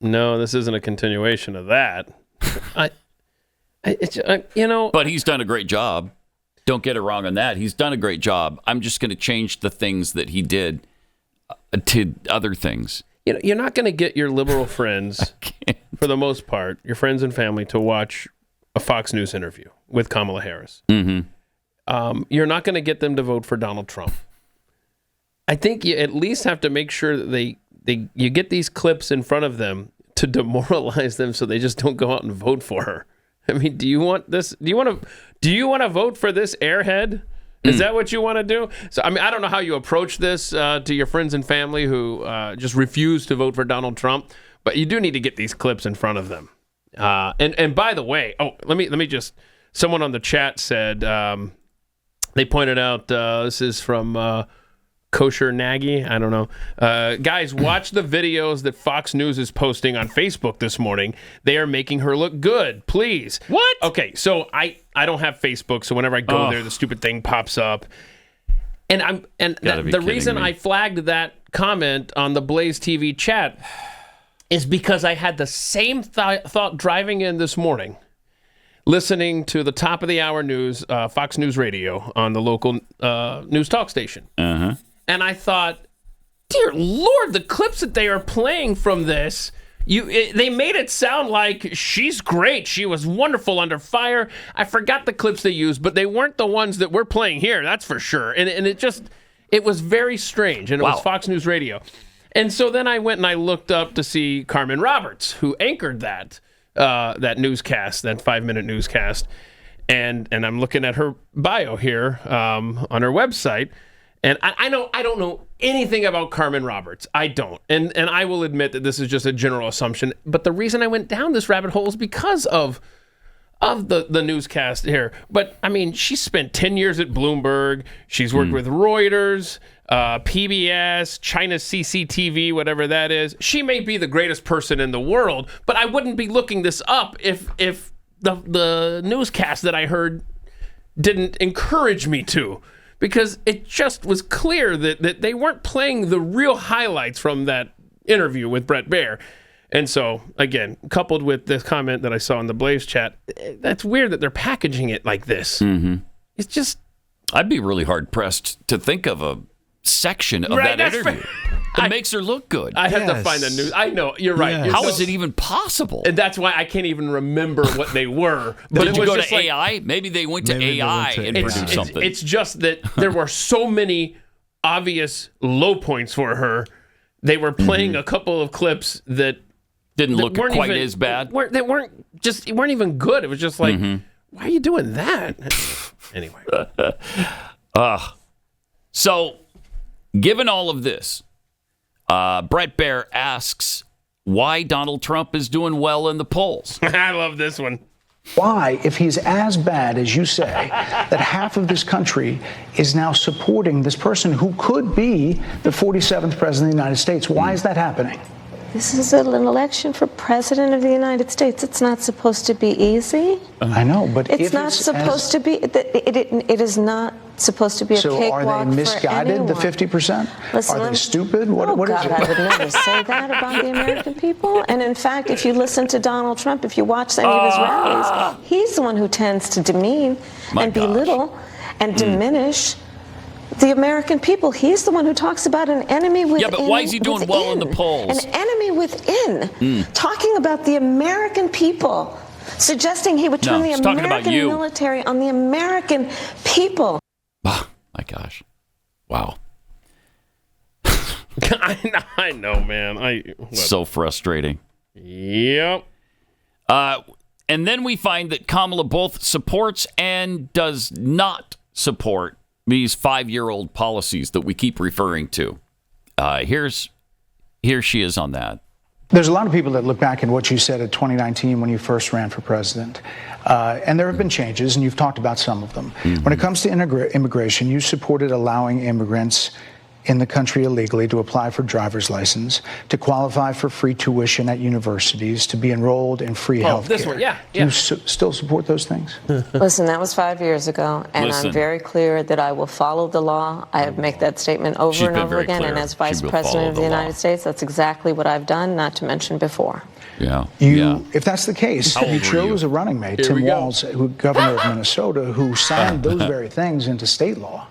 no, this isn't a continuation of that. But he's done a great job. Don't get it wrong on that. He's done a great job. I'm just going to change the things that he did to other things. You're not going to get your liberal friends, for the most part, your friends and family, to watch a Fox News interview with Kamala Harris. Mm-hmm. You're not going to get them to vote for Donald Trump. I think you at least have to make sure that you get these clips in front of them to demoralize them so they just don't go out and vote for her. I mean, do you want this? Do you want to vote for this airhead? Is that what you want to do? So, I mean, I don't know how you approach this to your friends and family who just refuse to vote for Donald Trump, but you do need to get these clips in front of them. And by the way, let me just. Someone on the chat said they pointed out this is from. Kosher Nagy, I don't know. Guys, watch the videos that Fox News is posting on Facebook this morning. They are making her look good, please. What? Okay, so I don't have Facebook, so whenever I go there, the stupid thing pops up. And the reason I flagged that comment on the Blaze TV chat is because I had the same thought driving in this morning, listening to the top of the hour news, Fox News Radio on the local news talk station. Uh-huh. And I thought, dear Lord, the clips that they are playing from this, they made it sound like she's great. She was wonderful under fire. I forgot the clips they used, but they weren't the ones that we're playing here, that's for sure. And it was very strange, and it was Fox News Radio. And so then I went and I looked up to see Carmen Roberts, who anchored that newscast, that 5-minute newscast. And I'm looking at her bio here on her website. And I don't know anything about Carmen Roberts. I don't. And I will admit that this is just a general assumption. But the reason I went down this rabbit hole is because of the newscast here. But, I mean, she spent 10 years at Bloomberg. She's worked with Reuters, PBS, China CCTV, whatever that is. She may be the greatest person in the world, but I wouldn't be looking this up if the newscast that I heard didn't encourage me to. Because it just was clear that they weren't playing the real highlights from that interview with Bret Baier. And so, again, coupled with this comment that I saw in the Blaze chat, that's weird that they're packaging it like this. Mm-hmm. It's just... I'd be really hard-pressed to think of a section of that interview that makes her look good. I have to find the news. I know, you're right. Yes. How is it even possible? And that's why I can't even remember what they were. But Did you go to AI? Maybe they went to AI and produced something. It's just that there were so many obvious low points for her. They were playing a couple of clips that didn't look quite as bad. They weren't even good. It was just like, why are you doing that? Anyway. So, given all of this, Bret Baier asks why Donald Trump is doing well in the polls. I love this one. Why, if he's as bad as you say, that half of this country is now supporting this person who could be the 47th president of the United States? Why is that happening? This is an election for president of the United States. It's not supposed to be easy. I know, but It's not supposed to be. It is not supposed to be a cakewalk for anyone. So are they misguided, the 50%? Listen, are they stupid? What God, is it? I would never say that about the American people. And in fact, if you listen to Donald Trump, if you watch any of his rallies, he's the one who tends to demean and belittle and diminish the American people. He's the one who talks about an enemy within. Yeah, but why is he doing well in the polls? An enemy within. Talking about the American people. Suggesting he would turn the American military on the American people. Oh, my gosh. Wow. I know, man. So frustrating. Yep. And then we find that Kamala both supports and does not support these 5-year-old policies that we keep referring to. Here she is on that. There's a lot of people that look back at what you said at 2019 when you first ran for president. And there have been changes, and you've talked about some of them. When it comes to immigration, you supported allowing immigrants in the country illegally to apply for driver's license, to qualify for free tuition at universities, to be enrolled in free health care. This one, yeah. Do you still support those things? Listen, that was 5 years ago, and I'm very clear that I will follow the law. I have made that statement over and over again, and as Vice President of the United States, that's exactly what I've done, not to mention before. Yeah. If that's the case, you chose a running mate, Tim Walz, governor of Minnesota, who signed those very things into state law.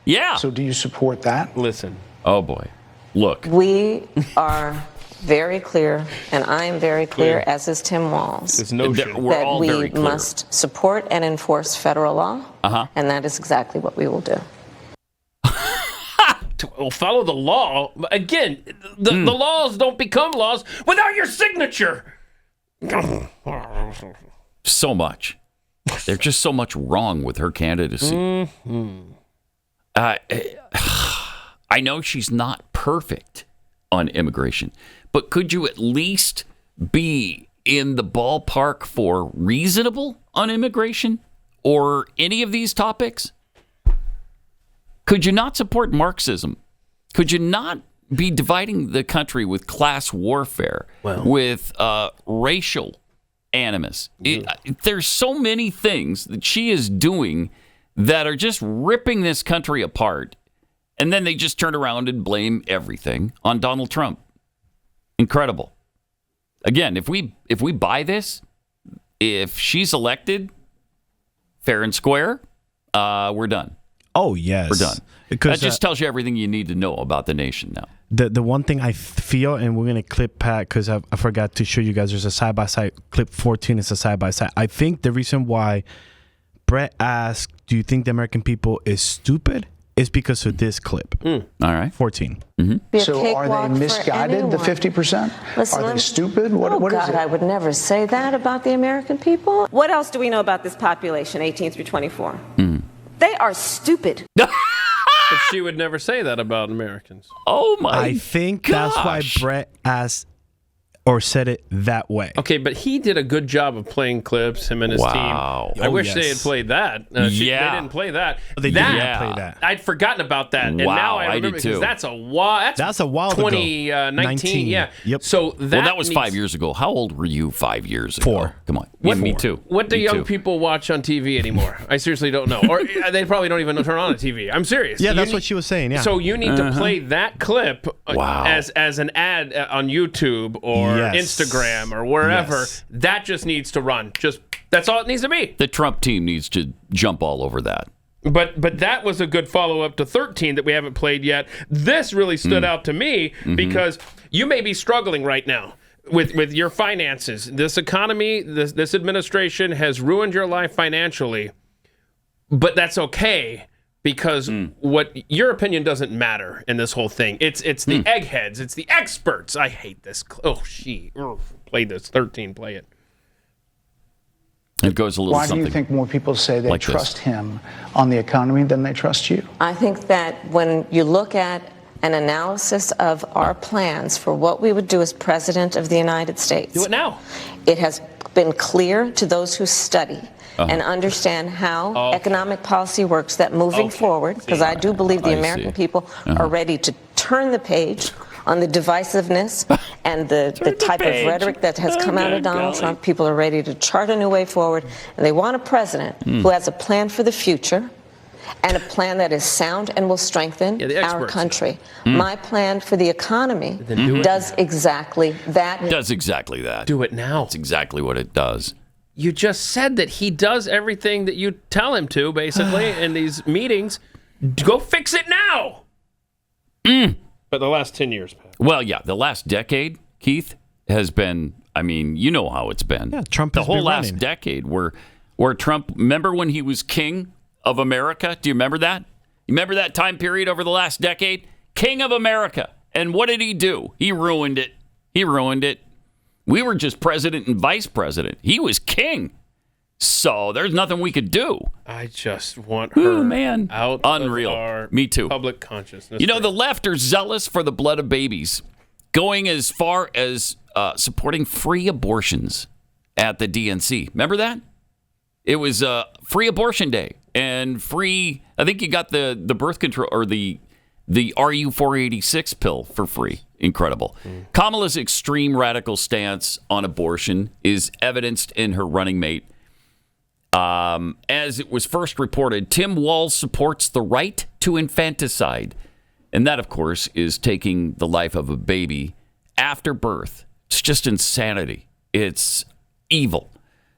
Yeah. So do you support that? Listen. Oh, boy. Look. We are very clear, and I am very clear, as is Tim Walz, that we must support and enforce federal law, and that is exactly what we will do. We'll follow the law. Again, the laws don't become laws without your signature. So much. There's just so much wrong with her candidacy. I know she's not perfect on immigration, but could you at least be in the ballpark for reasonable on immigration or any of these topics? Could you not support Marxism? Could you not be dividing the country with class warfare, with racial animus? There's so many things that she is doing that are just ripping this country apart, and then they just turn around and blame everything on Donald Trump. Incredible. Again, if we buy this, if she's elected fair and square, we're done. Oh, yes. We're done. That just tells you everything you need to know about the nation now. The one thing I feel, and we're going to clip Pat, because I forgot to show you guys, there's a side-by-side. Clip 14 is a side-by-side. I think the reason why Bret asked, do you think the American people is stupid, is because of this clip. All right. 14. So are they misguided, the 50%? Listen, are they stupid? What is it? I would never say that about the American people. What else do we know about this population, 18 through 24? They are stupid. But she would never say that about Americans. Oh, my I think that's why Bret asked or said it that way. Okay, but he did a good job of playing clips, him and his team. I wish they had played that. They didn't play that. They did not play that. I'd forgotten about that. And now I remember because that's a while. That's a while 2019. Yeah. Yep. So that was 5 years ago. How old were you 5 years ago? 4. Come on. Yeah, me too. What do young people watch on TV anymore? I seriously don't know. Or they probably don't even turn on a TV. I'm serious. Yeah, that's what she was saying. Yeah. So you need to play that clip as an ad on YouTube or Instagram or wherever. Yes. That just needs to run. That's all it needs to be. The Trump team needs to jump all over that. But that was a good follow-up to 13 that we haven't played yet. This really stood out to me because you may be struggling right now with your finances. This economy, this administration has ruined your life financially, but that's okay. Because what your opinion doesn't matter in this whole thing. It's the eggheads. It's the experts. I hate this. Play this. 13. Play it. It goes a little Why something. do you think more people say they like trust him on the economy than they trust you? I think that when you look at an analysis of our plans for what we would do as President of the United States. Do it now. It has been clear to those who study and understand how economic policy works that moving forward, because I do believe the American people are ready to turn the page on the divisiveness and the type of rhetoric that has come out of Donald Trump. People are ready to chart a new way forward, and they want a president who has a plan for the future and a plan that is sound and will strengthen our country. My plan for the economy does exactly that. Does exactly that. Do it now. That's exactly what it does. You just said that he does everything that you tell him to, basically, in these meetings. Go fix it now. But the last 10 years, Pat. Well, yeah, the last decade, Keith, has been, I mean, you know how it's been. Yeah, Trump the has whole been last running. decade where Trump, remember when he was king of America? Do you remember that? You remember that time period over the last decade? King of America. And what did he do? He ruined it. He ruined it. We were just president and vice president. He was king. So there's nothing we could do. I just want her out Unreal. of our Me too. public consciousness. You know, the left are zealous for the blood of babies, going as far as supporting free abortions at the DNC. Remember that? It was free abortion day and free. I think you got the birth control or the RU486 pill for free. Incredible. Kamala's extreme radical stance on abortion is evidenced in her running mate. As it was first reported, Tim Walz supports the right to infanticide. And that, of course, is taking the life of a baby after birth. It's just insanity. It's evil.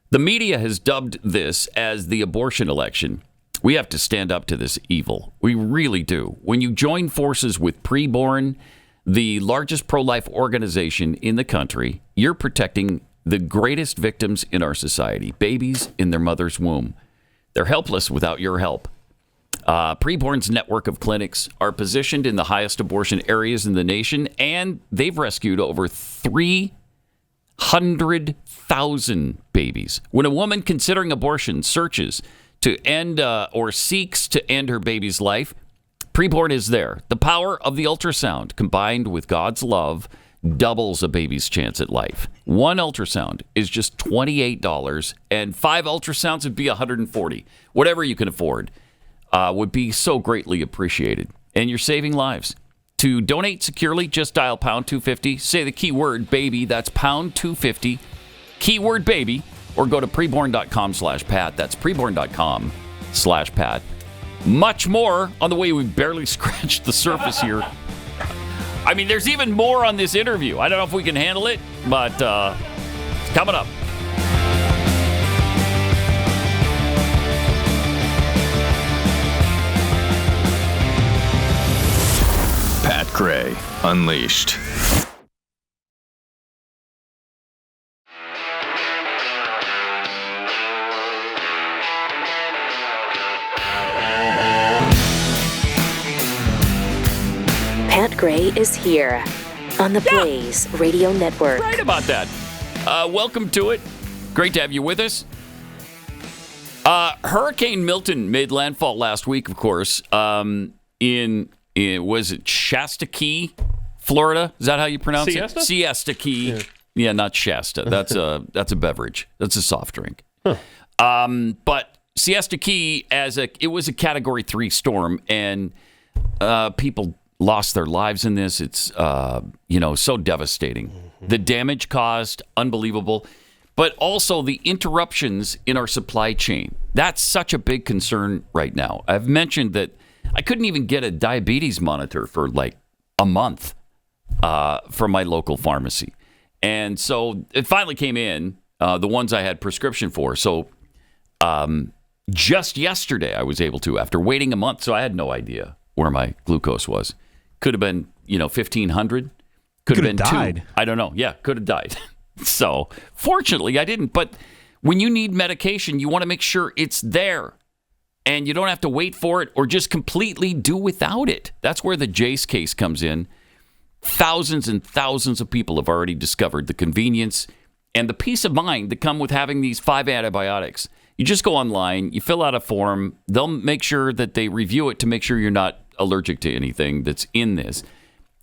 The media has dubbed this as the abortion election. We have to stand up to this evil. We really do. When you join forces with Preborn, the largest pro-life organization in the country, you're protecting the greatest victims in our society, babies in their mother's womb. They're helpless without your help. Preborn's network of clinics are positioned in the highest abortion areas in the nation, and they've rescued over 300,000 babies. When a woman considering abortion searches to end or seeks to end her baby's life, Preborn is there. The power of the ultrasound combined with God's love doubles a baby's chance at life. One ultrasound is just $28, and 5 ultrasounds would be $140. Whatever you can afford would be so greatly appreciated. And you're saving lives. To donate securely, just dial pound 250. Say the keyword baby. That's pound 250. Keyword baby. Or go to preborn.com/Pat. That's preborn.com/Pat. Much more on the way. We barely scratched the surface here. I mean, there's even more on this interview. I don't know if we can handle it, but it's coming up. Pat Gray Unleashed. Pat Gray is here on the Blaze Radio Network. Right about that. Welcome to it. Great to have you with us. Hurricane Milton made landfall last week, of course, in was it Shasta Key, Florida? Is that how you pronounce Siesta? it? Siesta Key. Yeah, not Shasta. That's a beverage. That's a soft drink. Huh. But Siesta Key, it was a Category 3 storm, and people lost their lives in this. It's so devastating. Mm-hmm. The damage caused, unbelievable, but also the interruptions in our supply chain. That's such a big concern right now. I've mentioned that I couldn't even get a diabetes monitor for like a month from my local pharmacy. And so it finally came in, the ones I had prescription for. So just yesterday I was able to, after waiting a month, so I had no idea where my glucose was. Could have been, 1,500. Could have been died. 2. I don't know. Yeah, could have died. So fortunately I didn't. But when you need medication, you want to make sure it's there. And you don't have to wait for it or just completely do without it. That's where the Jace case comes in. Thousands and thousands of people have already discovered the convenience and the peace of mind that come with having these 5 antibiotics. You just go online, you fill out a form, they'll make sure that they review it to make sure you're not allergic to anything that's in this.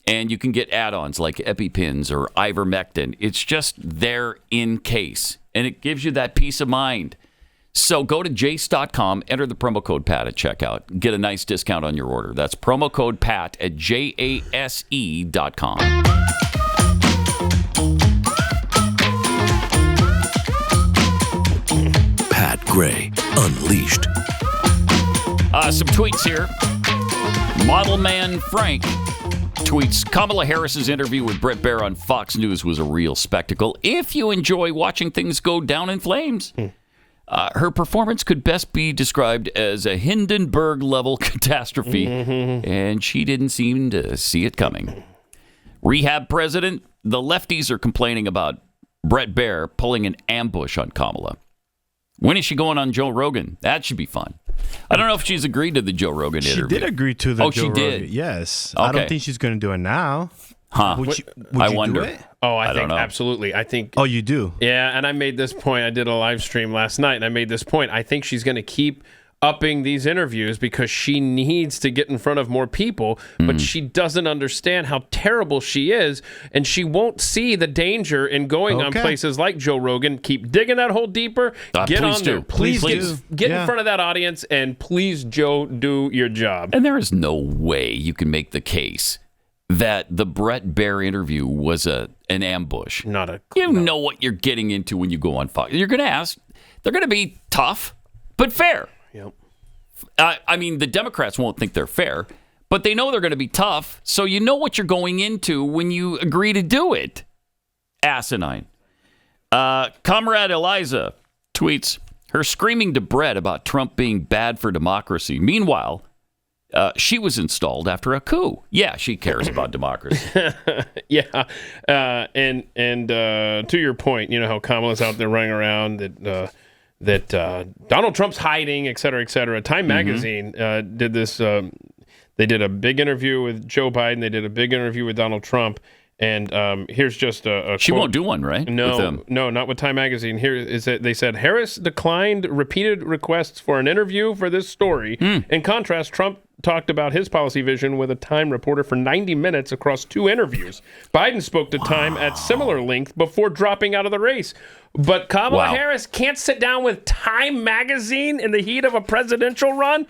And you can get add-ons like EpiPens or ivermectin. It's just there in case. And it gives you that peace of mind. So go to jase.com, enter the promo code PAT at checkout. Get a nice discount on your order. That's promo code PAT at jase.com. Pat Gray Unleashed. Some tweets here. Model Man Frank tweets, Kamala Harris's interview with Bret Baier on Fox News was a real spectacle. If you enjoy watching things go down in flames, her performance could best be described as a Hindenburg-level catastrophe, and she didn't seem to see it coming. Rehab president, the lefties are complaining about Bret Baier pulling an ambush on Kamala. When is she going on Joe Rogan? That should be fun. I don't know if she's agreed to the Joe Rogan interview. She did agree to the Joe Rogan. Rogan. Yes. Okay. I don't think she's going to do it now. Huh. Would you wonder. do it? Oh, I think don't know. absolutely. I think. Oh, you do? Yeah, and I made this point. I did a live stream last night, and I made this point. I think she's going to keep upping these interviews because she needs to get in front of more people, but she doesn't understand how terrible she is, and she won't see the danger in going on places like Joe Rogan. Keep digging that hole deeper. Get on there. Please get in front of that audience, and please, Joe, do your job. And there is no way you can make the case that the Bret Baier interview was an ambush. You know what you're getting into when you go on Fox. You're going to ask. They're going to be tough, but fair. Yep. I mean, the Democrats won't think they're fair, but they know they're going to be tough, so you know what you're going into when you agree to do it. Asinine. Comrade Eliza tweets, her screaming to Bret about Trump being bad for democracy. Meanwhile, she was installed after a coup. Yeah, she cares about democracy. Yeah. And to your point, you know how Kamala's out there running around that Donald Trump's hiding, et cetera, et cetera. Time Magazine did this. They did a big interview with Joe Biden. They did a big interview with Donald Trump. And here's just a She quote. won't do one, right? No, not with Time Magazine. Here is it. They said, Harris declined repeated requests for an interview for this story. In contrast, Trump talked about his policy vision with a Time reporter for 90 minutes across 2 interviews. Biden spoke to Time at similar length before dropping out of the race. But Kamala Harris can't sit down with Time Magazine in the heat of a presidential run?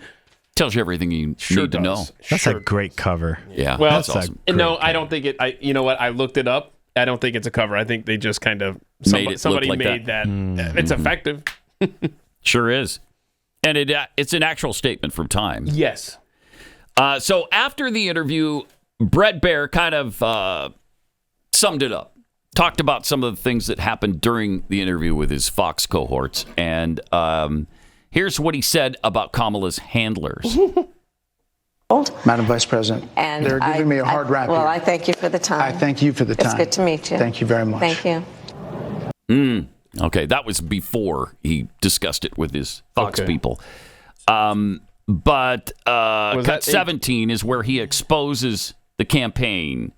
Tells you everything you need to know. That's a great cover. Yeah, well, that's awesome. No, I don't think it. You know what? I looked it up. I don't think it's a cover. I think they just kind of somebody like made that. It's effective. Sure is, and it's an actual statement from Time. Yes. So after the interview, Bret Baier kind of summed it up, talked about some of the things that happened during the interview with his Fox cohorts, and here's what he said about Kamala's handlers. Madam Vice President, And they're giving me a hard rap Well, here. I thank you for the time. I thank you for the time. It's good to meet you. Thank you very much. Thank you. Okay, that was before he discussed it with his Fox people. But cut 17 is where he exposes the campaign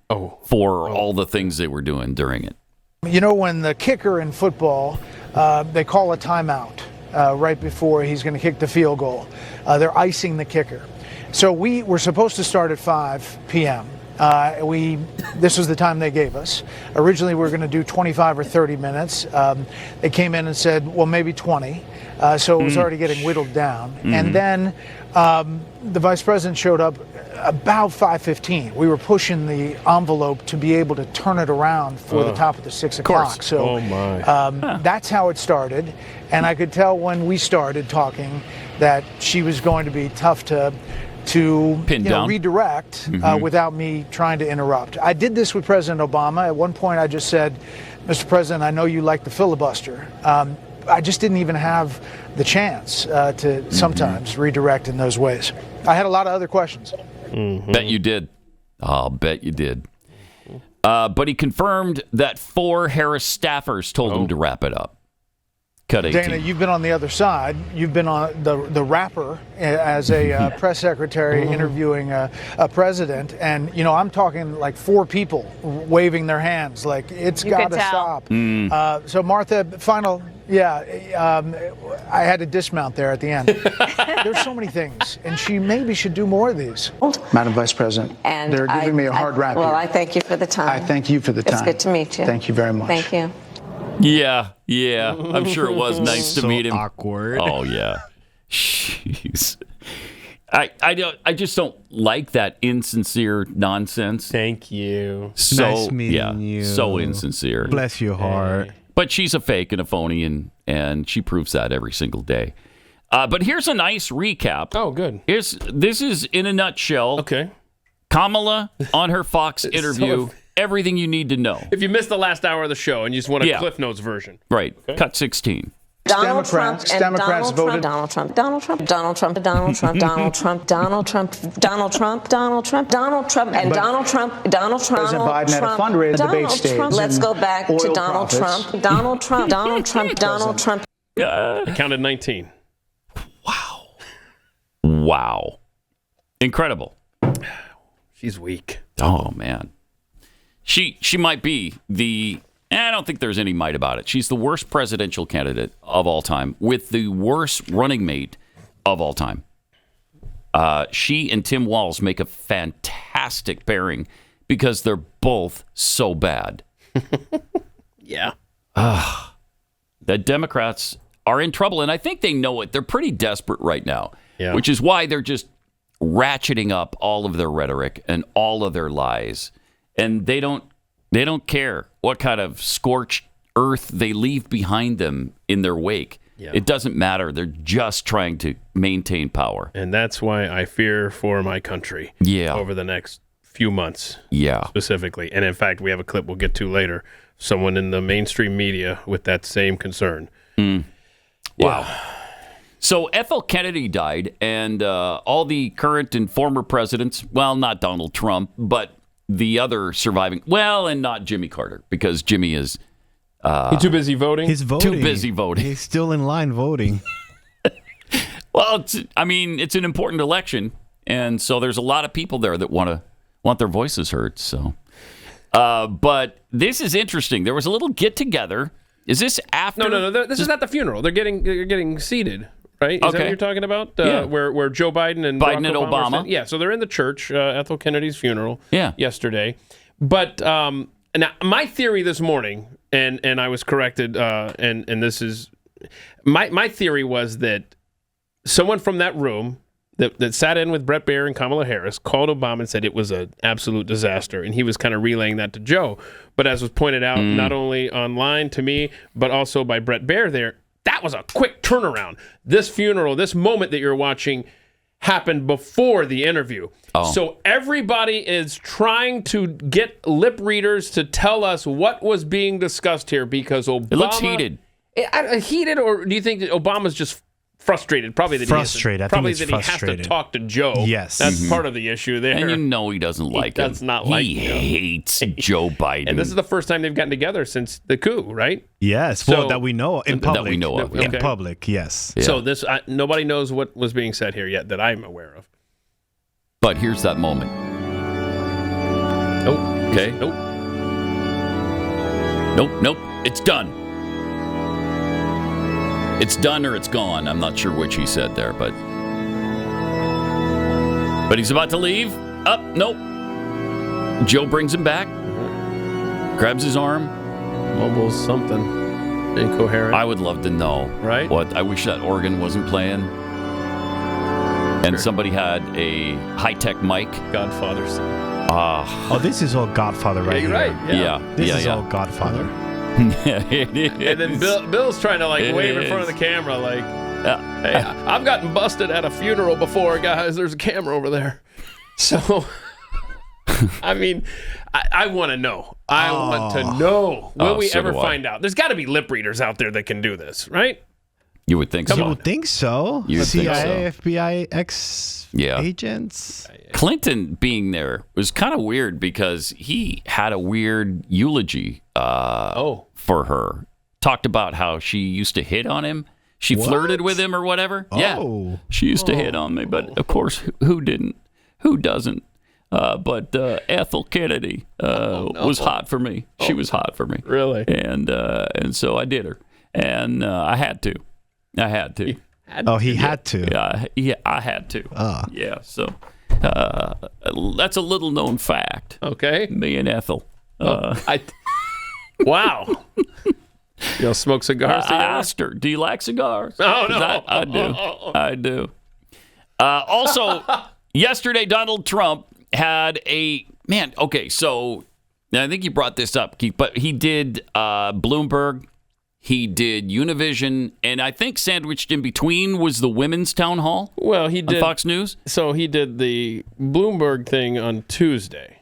for all the things they were doing during it. You know, when the kicker in football, they call a timeout right before he's going to kick the field goal. They're icing the kicker. So we were supposed to start at 5 p.m. This was the time they gave us. Originally, we were going to do 25 or 30 minutes. They came in and said, well, maybe 20. So it was already getting whittled down. And then the vice president showed up about 5:15. We were pushing the envelope to be able to turn it around for the top of the 6 o'clock. So that's how it started. And I could tell when we started talking that she was going to be tough to redirect without me trying to interrupt. I did this with President Obama. At one point, I just said, Mr. President, I know you like the filibuster. I just didn't even have the chance to sometimes redirect in those ways. I had a lot of other questions. Bet you did. I'll bet you did. But he confirmed that 4 Harris staffers told him to wrap it up. cut 18. Dana, you've been on the other side. You've been on the rapper as a press secretary interviewing a president. And, I'm talking like 4 people waving their hands like it's got to stop. So, Martha, final. I had to dismount there at the end. There's so many things, and she maybe should do more of these. Madam Vice President, and they're giving me a hard rap here. I thank you for the time. I thank you for the time. It's good to meet you. Thank you very much. Thank you. Yeah. I'm sure it was nice to meet him. Awkward. Oh yeah. Jeez. I just don't like that insincere nonsense. Thank you. So Nice meeting you. So insincere. Bless your heart. But she's a fake and a phony, and she proves that every single day. But here's a nice recap. Oh, good. This is in a nutshell. Okay. Kamala on her Fox interview. Everything you need to know. If you missed the last hour of the show and you just want a Cliff Notes version. Right. Okay. Cut 16. Donald Trump and Democrats voted. Donald Trump, Donald Trump, Donald Trump, Donald Trump, Donald Trump, Donald Trump, Donald Trump, Donald Trump, Donald Trump, and Donald Trump, Donald Trump. President Biden had a fundraiser debate stage. Let's go back to Donald Trump, Donald Trump, Donald Trump, Donald Trump. I counted 19. Wow. Incredible. She's weak. Oh, man. She might be I don't think there's any might about it. She's the worst presidential candidate of all time with the worst running mate of all time. She and Tim Walz make a fantastic pairing because they're both so bad. Yeah. The Democrats are in trouble, and I think they know it. They're pretty desperate right now, which is why they're just ratcheting up all of their rhetoric and all of their lies. And they don't care what kind of scorched earth they leave behind them in their wake. Yeah. It doesn't matter. They're just trying to maintain power. And that's why I fear for my country over the next few months specifically. And in fact, we have a clip we'll get to later. Someone in the mainstream media with that same concern. Wow. So Ethel Kennedy died, and all the current and former presidents, well, not Donald Trump, but the other surviving, and not Jimmy Carter, because Jimmy is... He's too busy voting? He's voting. Too busy voting. He's still in line voting. Well, it's an important election, and so there's a lot of people there that want their voices heard. So, but this is interesting. There was a little get-together. Is this after? No. This is at the funeral. They're getting seated. Right? Is that what you're talking about? Where Joe Biden and Obama. Yeah, so they're in the church, Ethel Kennedy's funeral yesterday. But now my theory this morning, and I was corrected, and this is, my theory was that someone from that room that sat in with Bret Baier and Kamala Harris called Obama and said it was an absolute disaster, and he was kind of relaying that to Joe. But as was pointed out, not only online to me, but also by Bret Baier there, that was a quick turnaround. This funeral, this moment that you're watching happened before the interview. So everybody is trying to get lip readers to tell us what was being discussed here because Obama... It looks heated. Heated, or do you think that Obama's just frustrated? Probably that frustrated. He has to talk to Joe. Yes. That's part of the issue there. And he doesn't like him. He does not like him. He hates Joe Biden. And this is the first time they've gotten together since the coup, right? Yes. Well, that we know in public. That we know of. In public, yes. Yeah. So this nobody knows what was being said here yet that I'm aware of. But here's that moment. Nope. Okay. Nope. It's done. It's done or it's gone. I'm not sure which he said there, but he's about to leave. Nope. Joe brings him back, grabs his arm. Mumbles something incoherent. I would love to know. Right? What? I wish that organ wasn't playing. And somebody had a high-tech mic. Godfather. This is all Godfather right here. Right. Yeah. This is all Godfather. Yeah, it is. And then Bill's trying to wave in front of the camera hey, I've gotten busted at a funeral before, guys. There's a camera over there. So, I mean, I want to know. I want to know. Will we ever find out? There's got to be lip readers out there that can do this, right? You would think so. You would think so. CIA, FBI, ex-agents. Clinton being there was kind of weird because he had a weird eulogy for her talked about how she used to hit on him. She flirted with him or whatever. Oh. Yeah, she used to hit on me, but of course, who didn't? Who doesn't? But Ethel Kennedy was hot for me. She was hot for me. Really? And so I did her, and I had to. I had to. He had to. Yeah, I had to. Yeah, so that's a little known fact. Okay. Me and Ethel. Wow. You'll smoke cigars I together? asked her, "Do you like cigars?" Oh, no. I do. I do. Also, yesterday, Donald Trump had a man. Okay, so I think you brought this up, Keith, but he did Bloomberg, he did Univision, and I think sandwiched in between was the women's town hall. Well, he did on Fox News. So he did the Bloomberg thing on Tuesday.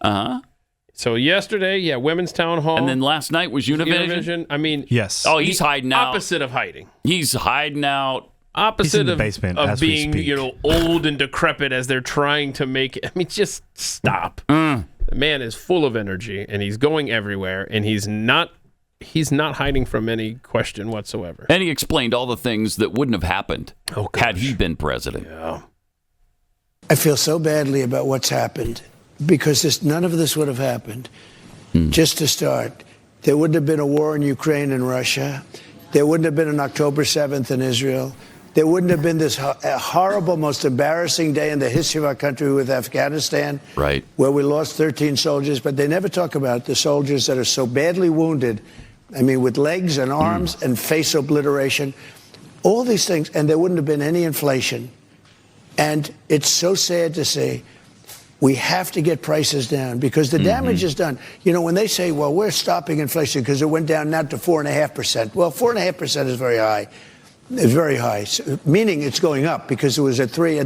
So yesterday, women's town hall, And then last night was Univision. I mean, Yes. Oh, he's hiding out. opposite of hiding. He's hiding out. Opposite the of, basement of as we being, speak. old and decrepit as they're trying to make it. I mean, just stop. The man is full of energy, and he's going everywhere, and he's not hiding from any question whatsoever. And he explained all the things that wouldn't have happened had he been president. Yeah. I feel so badly about what's happened because none of this would have happened. Just to start, there wouldn't have been a war in Ukraine and Russia. There wouldn't have been an October 7th in Israel. There wouldn't have been this horrible, most embarrassing day in the history of our country with Afghanistan, Right. where we lost 13 soldiers. But they never talk about the soldiers that are so badly wounded, I mean, with legs and arms and face obliteration, all these things. And there wouldn't have been any inflation. And it's so sad to see. We have to get prices down because the damage is done. When they say, well, we're stopping inflation because it went down now to 4.5%. Well, 4.5% is very high. It's very high, meaning it's going up because it was at 3.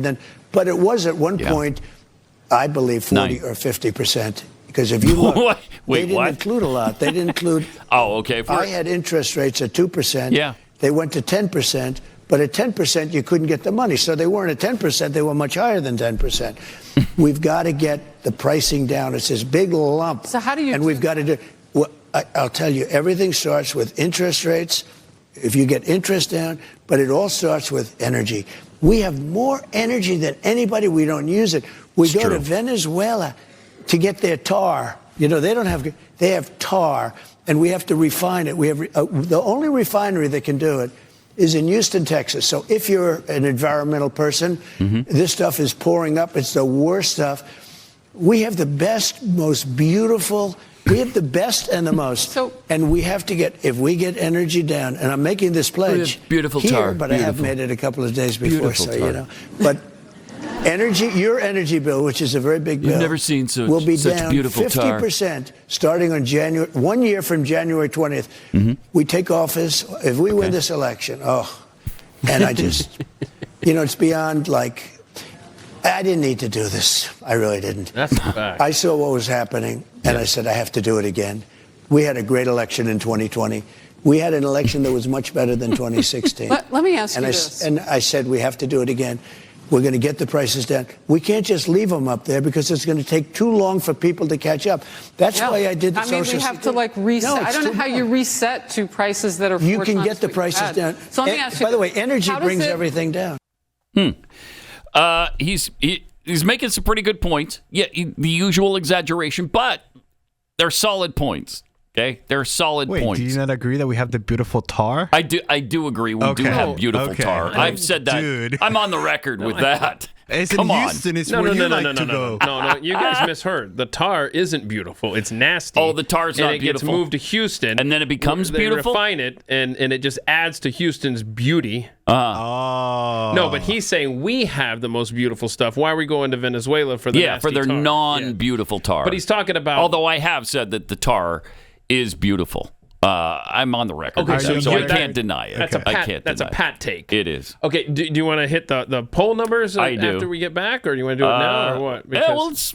But it was at one point, I believe, 40 or 50%. Because if you look, they didn't include a lot. They didn't include. Okay. I had interest rates at 2%. Yeah. They went to 10%. But at 10%, you couldn't get the money. So they weren't at 10%. They were much higher than 10%. We've got to get the pricing down. It's this big lump. So how do you? And we've got to do. Well, I'll tell you, everything starts with interest rates. If you get interest down, but it all starts with energy. We have more energy than anybody. We don't use it. We go to Venezuela to get their tar. They don't have. They have tar, and we have to refine it. We have the only refinery that can do it is in Houston, Texas. So if you're an environmental person, this stuff is pouring up. It's the worst stuff. We have the best, most beautiful. We have the best and the most. And we have to get, if we get energy down, and I'm making this pledge beautiful here, tar, but I have made it a couple of days before, But energy, your energy bill, which is a very big bill, You've never seen will be such down beautiful 50% starting on 1 year from January 20th. We take office. If we win this election, and I just, it's beyond I didn't need to do this. I really didn't. That's a fact. I saw what was happening, and I said, I have to do it again. We had a great election in 2020. We had an election that was much better than 2016. Let me ask you this. And I said, we have to do it again. We're going to get the prices down. We can't just leave them up there because it's going to take too long for people to catch up. That's why I did the social we have to reset. I don't know how you reset to prices that are. You can get the prices down. So let me ask you. By the way, energy brings everything down. He's making some pretty good points. Yeah, the usual exaggeration, but they're solid points. Okay, they're solid points. Do you not agree that we have the beautiful tar? I do agree. We do have beautiful tar. I've said that. Dude. I'm on the record with that. It's Come in on. Houston. It's where you like to go. No, you guys misheard. The tar isn't beautiful. It's nasty. Oh, the tar's not and it beautiful. gets moved to Houston. And then it becomes beautiful? They refine it, and it just adds to Houston's beauty. Oh. No, but he's saying we have the most beautiful stuff. Why are we going to Venezuela for the nasty for their tar? non-beautiful tar. But he's talking about... Although I have said that the tar is beautiful. I'm on the record. Okay, so I can't deny it. That's a pat take. It is. Okay, do you want to hit the poll numbers after we get back, or do you want to do it now, or what?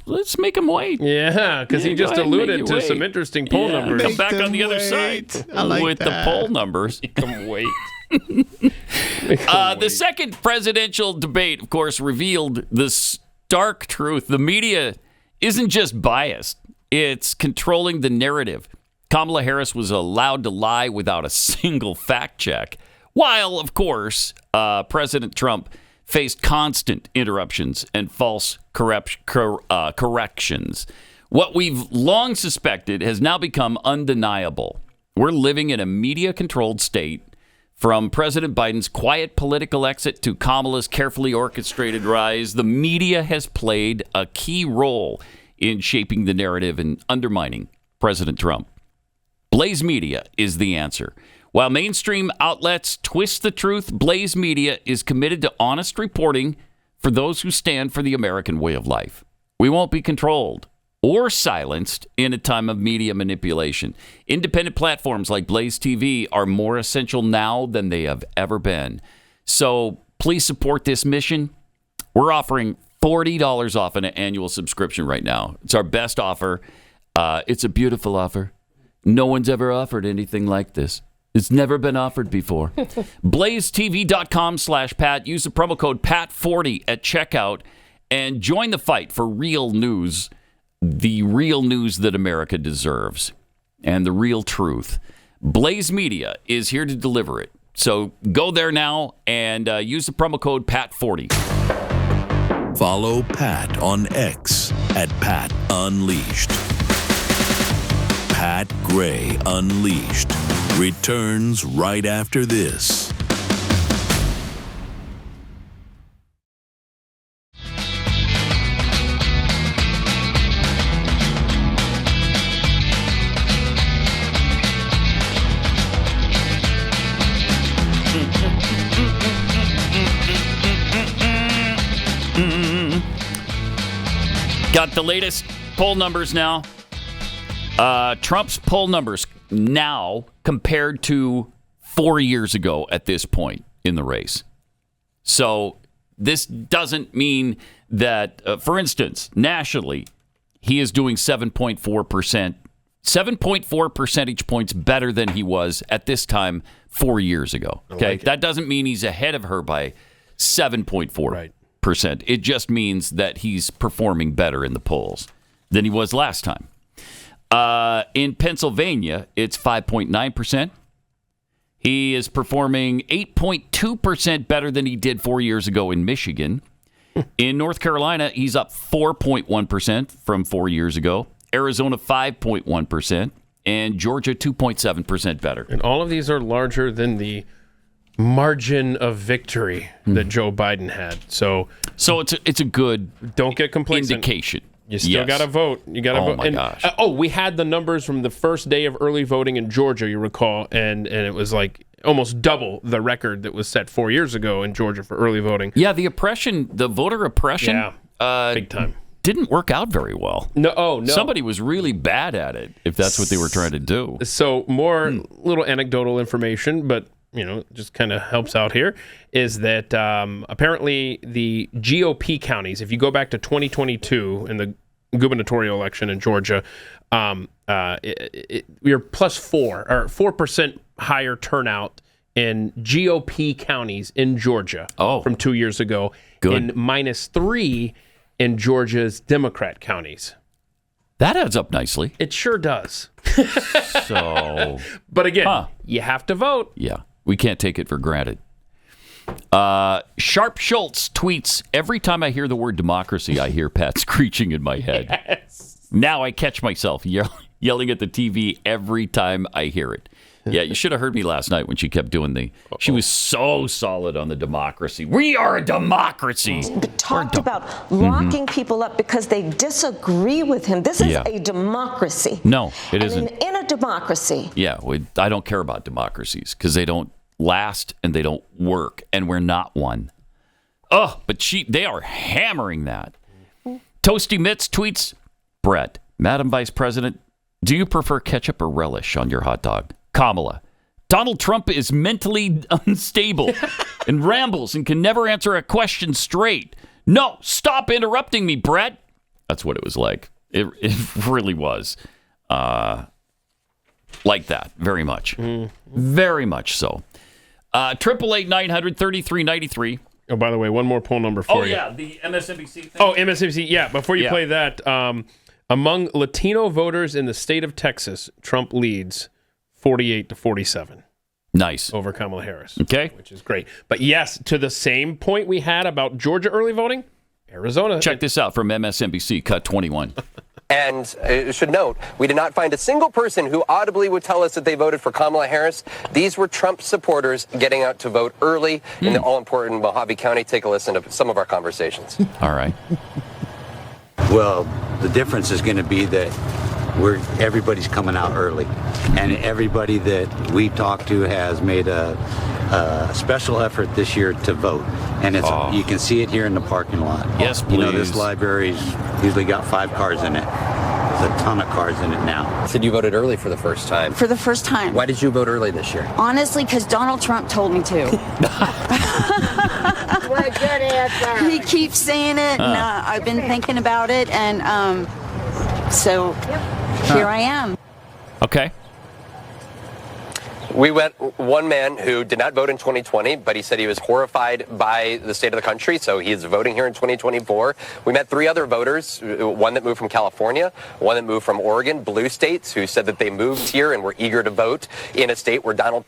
Let's make him wait. Yeah, because he just alluded to some interesting poll numbers. Come back on the other side with the poll numbers. Come wait. The second presidential debate, of course, revealed the stark truth. The media isn't just biased. It's controlling the narrative. Kamala Harris was allowed to lie without a single fact check, while, of course, President Trump faced constant interruptions and false corrections. What we've long suspected has now become undeniable. We're living in a media-controlled state. From President Biden's quiet political exit to Kamala's carefully orchestrated rise, the media has played a key role in shaping the narrative and undermining President Trump. Blaze Media is the answer. While mainstream outlets twist the truth, Blaze Media is committed to honest reporting for those who stand for the American way of life. We won't be controlled or silenced in a time of media manipulation. Independent platforms like Blaze TV are more essential now than they have ever been. So please support this mission. We're offering $40 off an annual subscription right now. It's our best offer. It's a beautiful offer. No one's ever offered anything like this. It's never been offered before. BlazeTV.com/Pat. Use the promo code PAT40 at checkout and join the fight for real news. The real news that America deserves and the real truth. Blaze Media is here to deliver it. So go there now and use the promo code PAT40. Follow Pat on X at Pat Unleashed. Pat Gray Unleashed returns right after this. Got the latest poll numbers now. Trump's poll numbers now compared to 4 years ago at this point in the race. So this doesn't mean that, for instance, nationally, he is doing 7.4%, 7.4 percentage points better than he was at this time 4 years ago. Okay, that doesn't mean he's ahead of her by 7.4%. It just means that he's performing better in the polls than he was last time. In Pennsylvania, it's 5.9%. He is performing 8.2% better than he did 4 years ago in Michigan. In North Carolina, he's up 4.1% from 4 years ago. Arizona, 5.1%. And Georgia, 2.7% better. And all of these are larger than the margin of victory that Joe Biden had. So it's a good don't get complacent. Indication. You still got to vote. You got to vote. Oh, my gosh. We had the numbers from the first day of early voting in Georgia, you recall, and it was like almost double the record that was set 4 years ago in Georgia for early voting. Yeah, the voter oppression, big time. Didn't work out very well. No. Somebody was really bad at it, if that's what they were trying to do. So more little anecdotal information, but just kind of helps out here, is that apparently the GOP counties, if you go back to 2022 in the gubernatorial election in Georgia, we are plus 4% higher turnout in GOP counties in Georgia from 2 years ago, and -3 in Georgia's Democrat counties. That adds up nicely. It sure does. But again, you have to vote. Yeah. We can't take it for granted. Sharp Schultz tweets, every time I hear the word democracy, I hear Pat screeching in my head. Yes. Now I catch myself yelling at the TV every time I hear it. Yeah, you should have heard me last night when she kept doing she was so solid on the democracy. We are a democracy. Talked about locking people up because they disagree with him. This is a democracy. No, it isn't. In a democracy. Yeah, I don't care about democracies because they don't last and they don't work, and we're not one. But they are hammering that. Toasty Mitts tweets, Brett, Madam Vice President, do you prefer ketchup or relish on your hot dog? Kamala, Donald Trump is mentally unstable and rambles and can never answer a question straight. No, stop interrupting me, Brett. That's what it was like. It really was like that, very much. Very much so. 888-900-3393. Oh, by the way, one more poll number for you. Oh, yeah, the MSNBC thing. Oh, MSNBC, yeah. Before you play that, Among Latino voters in the state of Texas, Trump leads 48-47. Nice. Over Kamala Harris. Okay. Which is great. But yes, to the same point we had about Georgia early voting, Arizona. Check this out from MSNBC, cut 21. And should note, we did not find a single person who audibly would tell us that they voted for Kamala Harris. These were Trump supporters getting out to vote early in the all-important Mojave County. Take a listen to some of our conversations. All right. Well, the difference is going to be that everybody's coming out early, and everybody that we talked to has made a special effort this year to vote, and you can see it here in the parking lot. Yes, please. You know, this library's usually got 5 cars in it. There's a ton of cars in it now. Said you voted early for the first time. For the first time. Why did you vote early this year? Honestly, because Donald Trump told me to. What a good answer. He keeps saying it, and I've been thinking about it, and so here I am. Okay. We met one man who did not vote in 2020, but he said he was horrified by the state of the country, so he is voting here in 2024. We met 3 other voters, one that moved from California, one that moved from Oregon, blue states, who said that they moved here and were eager to vote in a state where Donald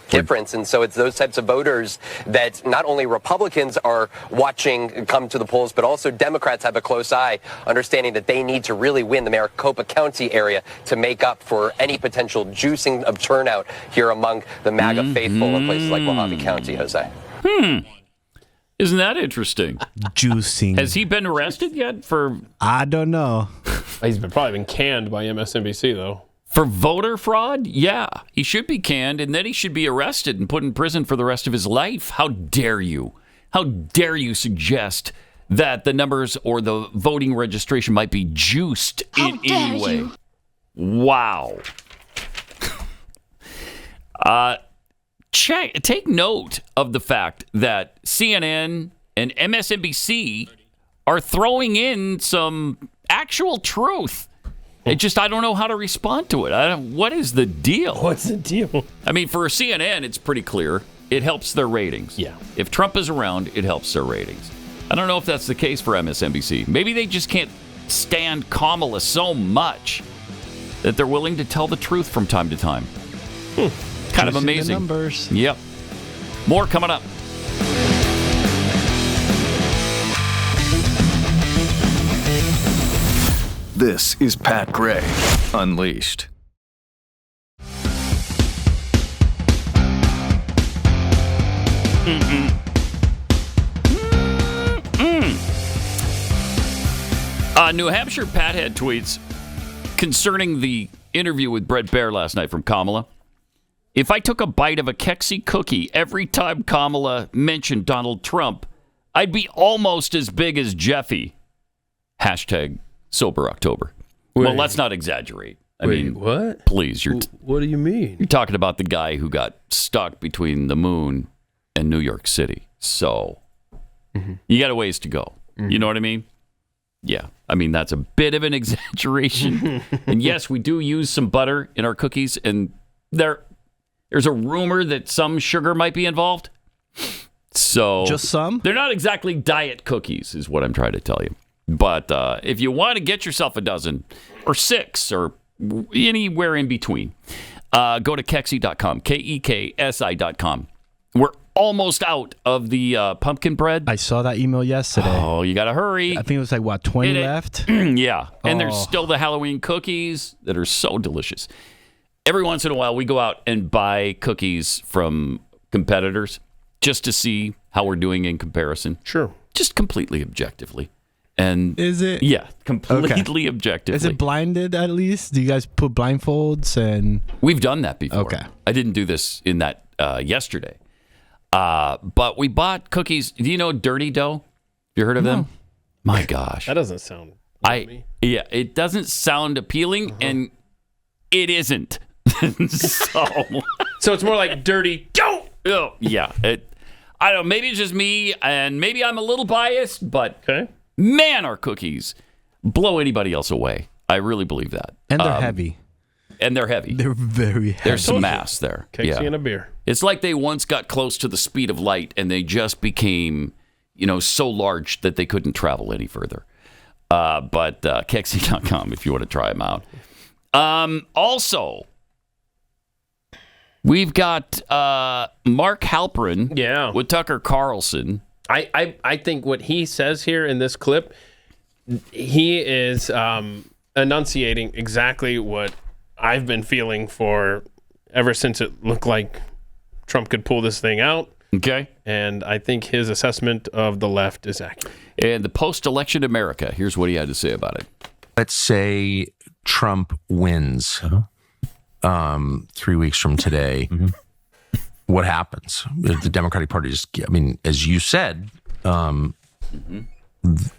difference. And so it's those types of voters that not only Republicans are watching come to the polls, but also Democrats have a close eye, understanding that they need to really win the Maricopa County area to make up for any potential juicing of turnout here among the MAGA faithful in places like Mojave County, Jose. Isn't that interesting? Juicing. Has he been arrested yet for... I don't know. He's probably been canned by MSNBC, though. For voter fraud? Yeah. He should be canned, and then he should be arrested and put in prison for the rest of his life. How dare you? How dare you suggest that the numbers or the voting registration might be juiced in any way? You? Wow. Take note of the fact that CNN and MSNBC are throwing in some actual truth. I don't know how to respond to it. What is the deal? What's the deal? I mean, for CNN, it's pretty clear. It helps their ratings. Yeah. If Trump is around, it helps their ratings. I don't know if that's the case for MSNBC. Maybe they just can't stand Kamala so much that they're willing to tell the truth from time to time. Kind of amazing. The numbers. Yep. More coming up. This is Pat Gray Unleashed. New Hampshire Pat had tweets concerning the interview with Bret Baier last night from Kamala. If I took a bite of a Kexi cookie every time Kamala mentioned Donald Trump, I'd be almost as big as Jeffy. Hashtag Sober October. Well, let's not exaggerate. I mean, what? Please, what do you mean? You're talking about the guy who got stuck between the moon and New York City. So you got a ways to go. You know what I mean? Yeah. I mean, that's a bit of an exaggeration. And yes, we do use some butter in our cookies, and there's a rumor that some sugar might be involved. So just some? They're not exactly diet cookies, is what I'm trying to tell you. But if you want to get yourself a dozen or 6 or anywhere in between, go to Kexi.com, KEKSI.com. We're almost out of the pumpkin bread. I saw that email yesterday. Oh, you got to hurry. I think it was like, 20 left? Yeah. And there's still the Halloween cookies that are so delicious. Every once in a while, we go out and buy cookies from competitors just to see how we're doing in comparison. Sure. Just completely objectively. And is it? Yeah, completely objectively. Is it blinded at least? Do you guys put blindfolds? And we've done that before. Okay. I didn't do this in that yesterday. But we bought cookies. Do you know Dirty Dough? Have you heard of them? My gosh. That doesn't sound Yeah, it doesn't sound appealing, and it isn't. So it's more like Dirty Dough. Oh, yeah. I don't know. Maybe it's just me, and maybe I'm a little biased, but man, our cookies blow anybody else away. I really believe that. And they're heavy. And they're heavy. They're very heavy. There's some mass there. Kexi and a beer. It's like they once got close to the speed of light, and they just became, so large that they couldn't travel any further. But Kexi.com if you want to try them out. Also, we've got Mark Halperin with Tucker Carlson. I think what he says here in this clip, he is enunciating exactly what I've been feeling for ever since it looked like Trump could pull this thing out. Okay. And I think his assessment of the left is accurate. And the post-election America, here's what he had to say about it. Let's say Trump wins 3 weeks from today. What happens? The Democratic Party as you said, a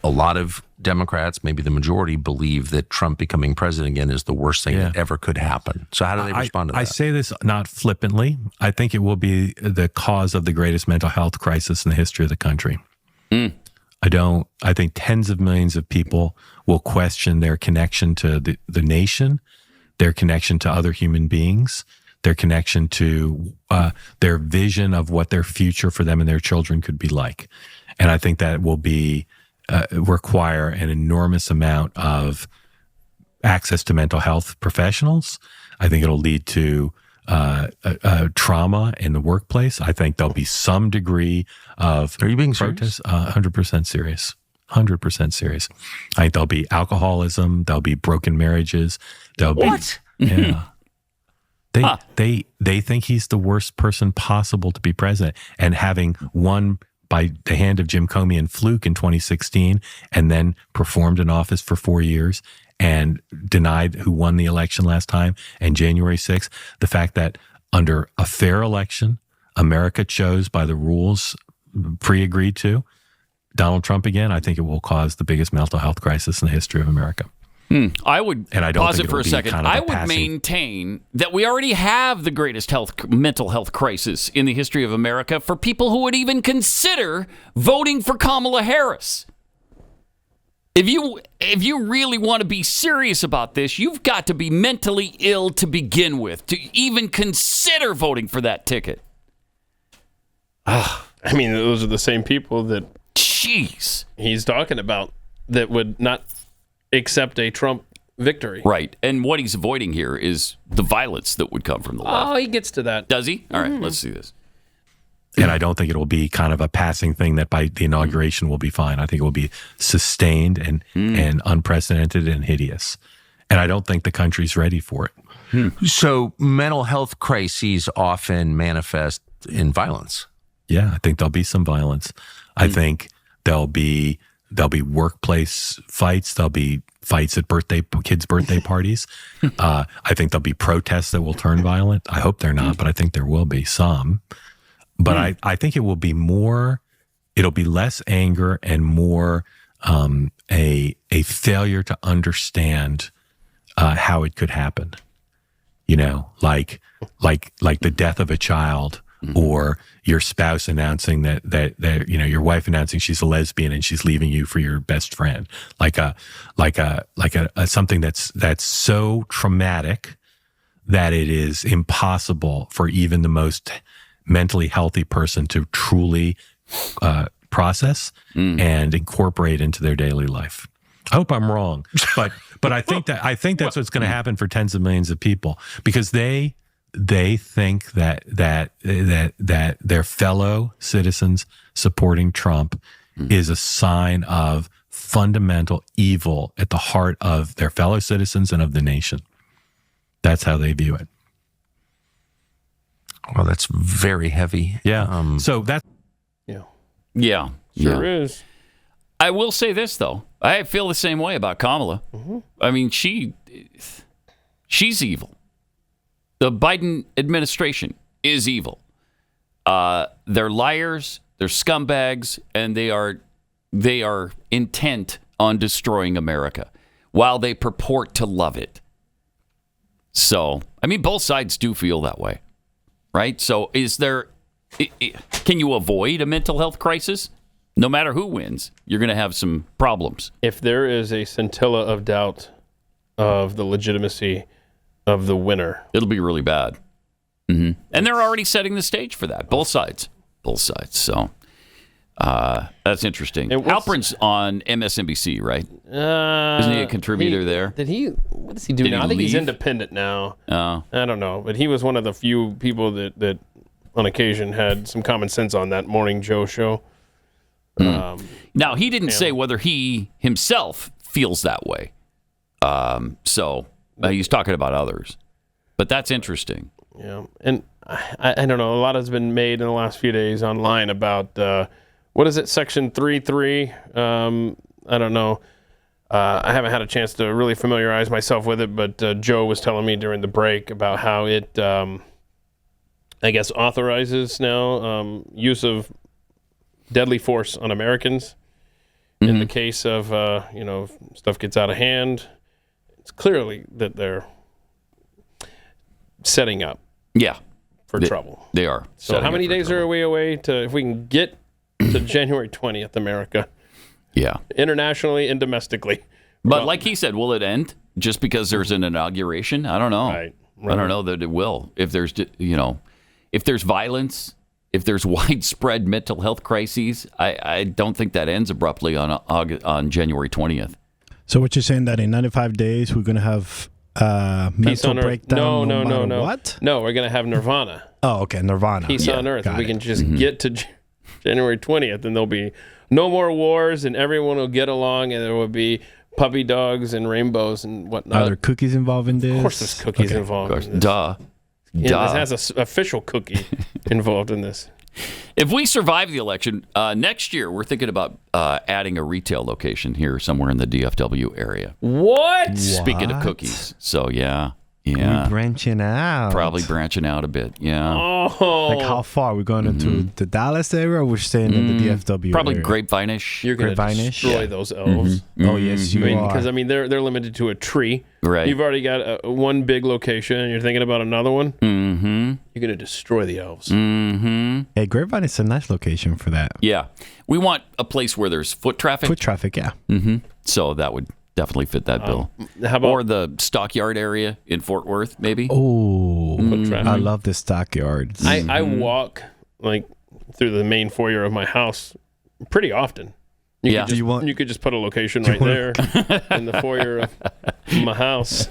lot of Democrats, maybe the majority, believe that Trump becoming president again is the worst thing that ever could happen. So how do they respond to that? I say this not flippantly. I think it will be the cause of the greatest mental health crisis in the history of the country. I think tens of millions of people will question their connection to the nation, their connection to other human beings, their connection to their vision of what their future for them and their children could be like. And I think that will be require an enormous amount of access to mental health professionals. I think it'll lead to trauma in the workplace. I think there'll be some degree of Are you being protest. 100% serious. 100% serious. I think there'll be alcoholism. There'll be broken marriages. There'll be yeah. They think he's the worst person possible to be president, and having won by the hand of Jim Comey and Fluke in 2016, and then performed in office for 4 years and denied who won the election last time, and January 6th, the fact that under a fair election, America chose by the rules pre-agreed to Donald Trump again, I think it will cause the biggest mental health crisis in the history of America. I would pause it for a second. I would maintain that we already have the greatest mental health crisis in the history of America for people who would even consider voting for Kamala Harris. If you really want to be serious about this, you've got to be mentally ill to begin with to even consider voting for that ticket. I mean, those are the same people that he's talking about that would not accept a Trump victory. Right. And what he's avoiding here is the violence that would come from the left. Oh, he gets to that. Does he? All right, let's see this. And I don't think it'll be kind of a passing thing that by the inauguration will be fine. I think it will be sustained and unprecedented and hideous. And I don't think the country's ready for it. So mental health crises often manifest in violence. Yeah, I think there'll be some violence. I think there'll be workplace fights. There'll be fights at kids' birthday parties. I think there'll be protests that will turn violent. I hope they're not, but I think there will be some. But I think it will be more. It'll be less anger and more a failure to understand how it could happen. You know, like the death of a child. Or your spouse announcing that your wife announcing she's a lesbian and she's leaving you for your best friend, like a something that's so traumatic that it is impossible for even the most mentally healthy person to truly process and incorporate into their daily life. I hope I'm wrong, but I think that's what's going to happen for tens of millions of people, because they think that their fellow citizens supporting Trump is a sign of fundamental evil at the heart of their fellow citizens and of the nation. That's how they view it. Well, that's very heavy. Yeah. So that's yeah, sure is. I will say this though, I feel the same way about Kamala. I mean, she's evil. The Biden administration is evil. They're liars, they're scumbags, and they are intent on destroying America while they purport to love it. So, I mean, both sides do feel that way, right? So can you avoid a mental health crisis? No matter who wins, you're going to have some problems. If there is a scintilla of doubt of the legitimacy of the winner, it'll be really bad. And they're already setting the stage for that. Both sides. So That's interesting. Halperin's on MSNBC, right? Isn't he a contributor there? What does he do now? I think he's independent now. Oh. I don't know, but he was one of the few people that on occasion had some common sense on that Morning Joe show. Now, he didn't say whether he himself feels that way. So he's talking about others. But that's interesting. Yeah, and I don't know. A lot has been made in the last few days online about what is it, Section 3.3? I don't know. I haven't had a chance to really familiarize myself with it, but Joe was telling me during the break about how it, I guess, authorizes now use of deadly force on Americans in the case of, if stuff gets out of hand. It's clearly that they're setting up for trouble. They are. So how many days are we away to, if we can get to January 20th, America? Yeah. Internationally and domestically. But like he said, will it end just because there's an inauguration? I don't know. Right. I don't know that it will. If there's, if there's violence, if there's widespread mental health crises, I don't think that ends abruptly on January 20th. So what you're saying that in 95 days we're going to have mental breakdown? No. What? No, we're going to have Nirvana. Oh, okay, Nirvana. Peace on Earth. If we can just get to January 20th, then there'll be no more wars and everyone will get along and there will be puppy dogs and rainbows and whatnot. Are there cookies involved in this? Of course there's cookies involved in this. Duh. Yeah, this has an official cookie involved in this. If we survive the election, next year we're thinking about adding a retail location here somewhere in the DFW area. What? Speaking of cookies. So, yeah. We're branching out. Probably branching out a bit, yeah. Oh. Like how far? We're going into the Dallas area or we're staying in the DFW Probably area? Grapevine-ish. You're going to destroy those elves. Oh, yes, you are. Because, they're limited to a tree. Right. You've already got one big location and you're thinking about another one. Mm-hmm. You're going to destroy the elves. Mm-hmm. Hey, Grapevine is a nice location for that. Yeah. We want a place where there's foot traffic. Foot traffic, yeah. Mm-hmm. So that would definitely fit that bill. How about, or the stockyard area in Fort Worth, maybe. Oh, I love the stockyards. I walk through the main foyer of my house pretty often. You could just put a location right there in the foyer of my house.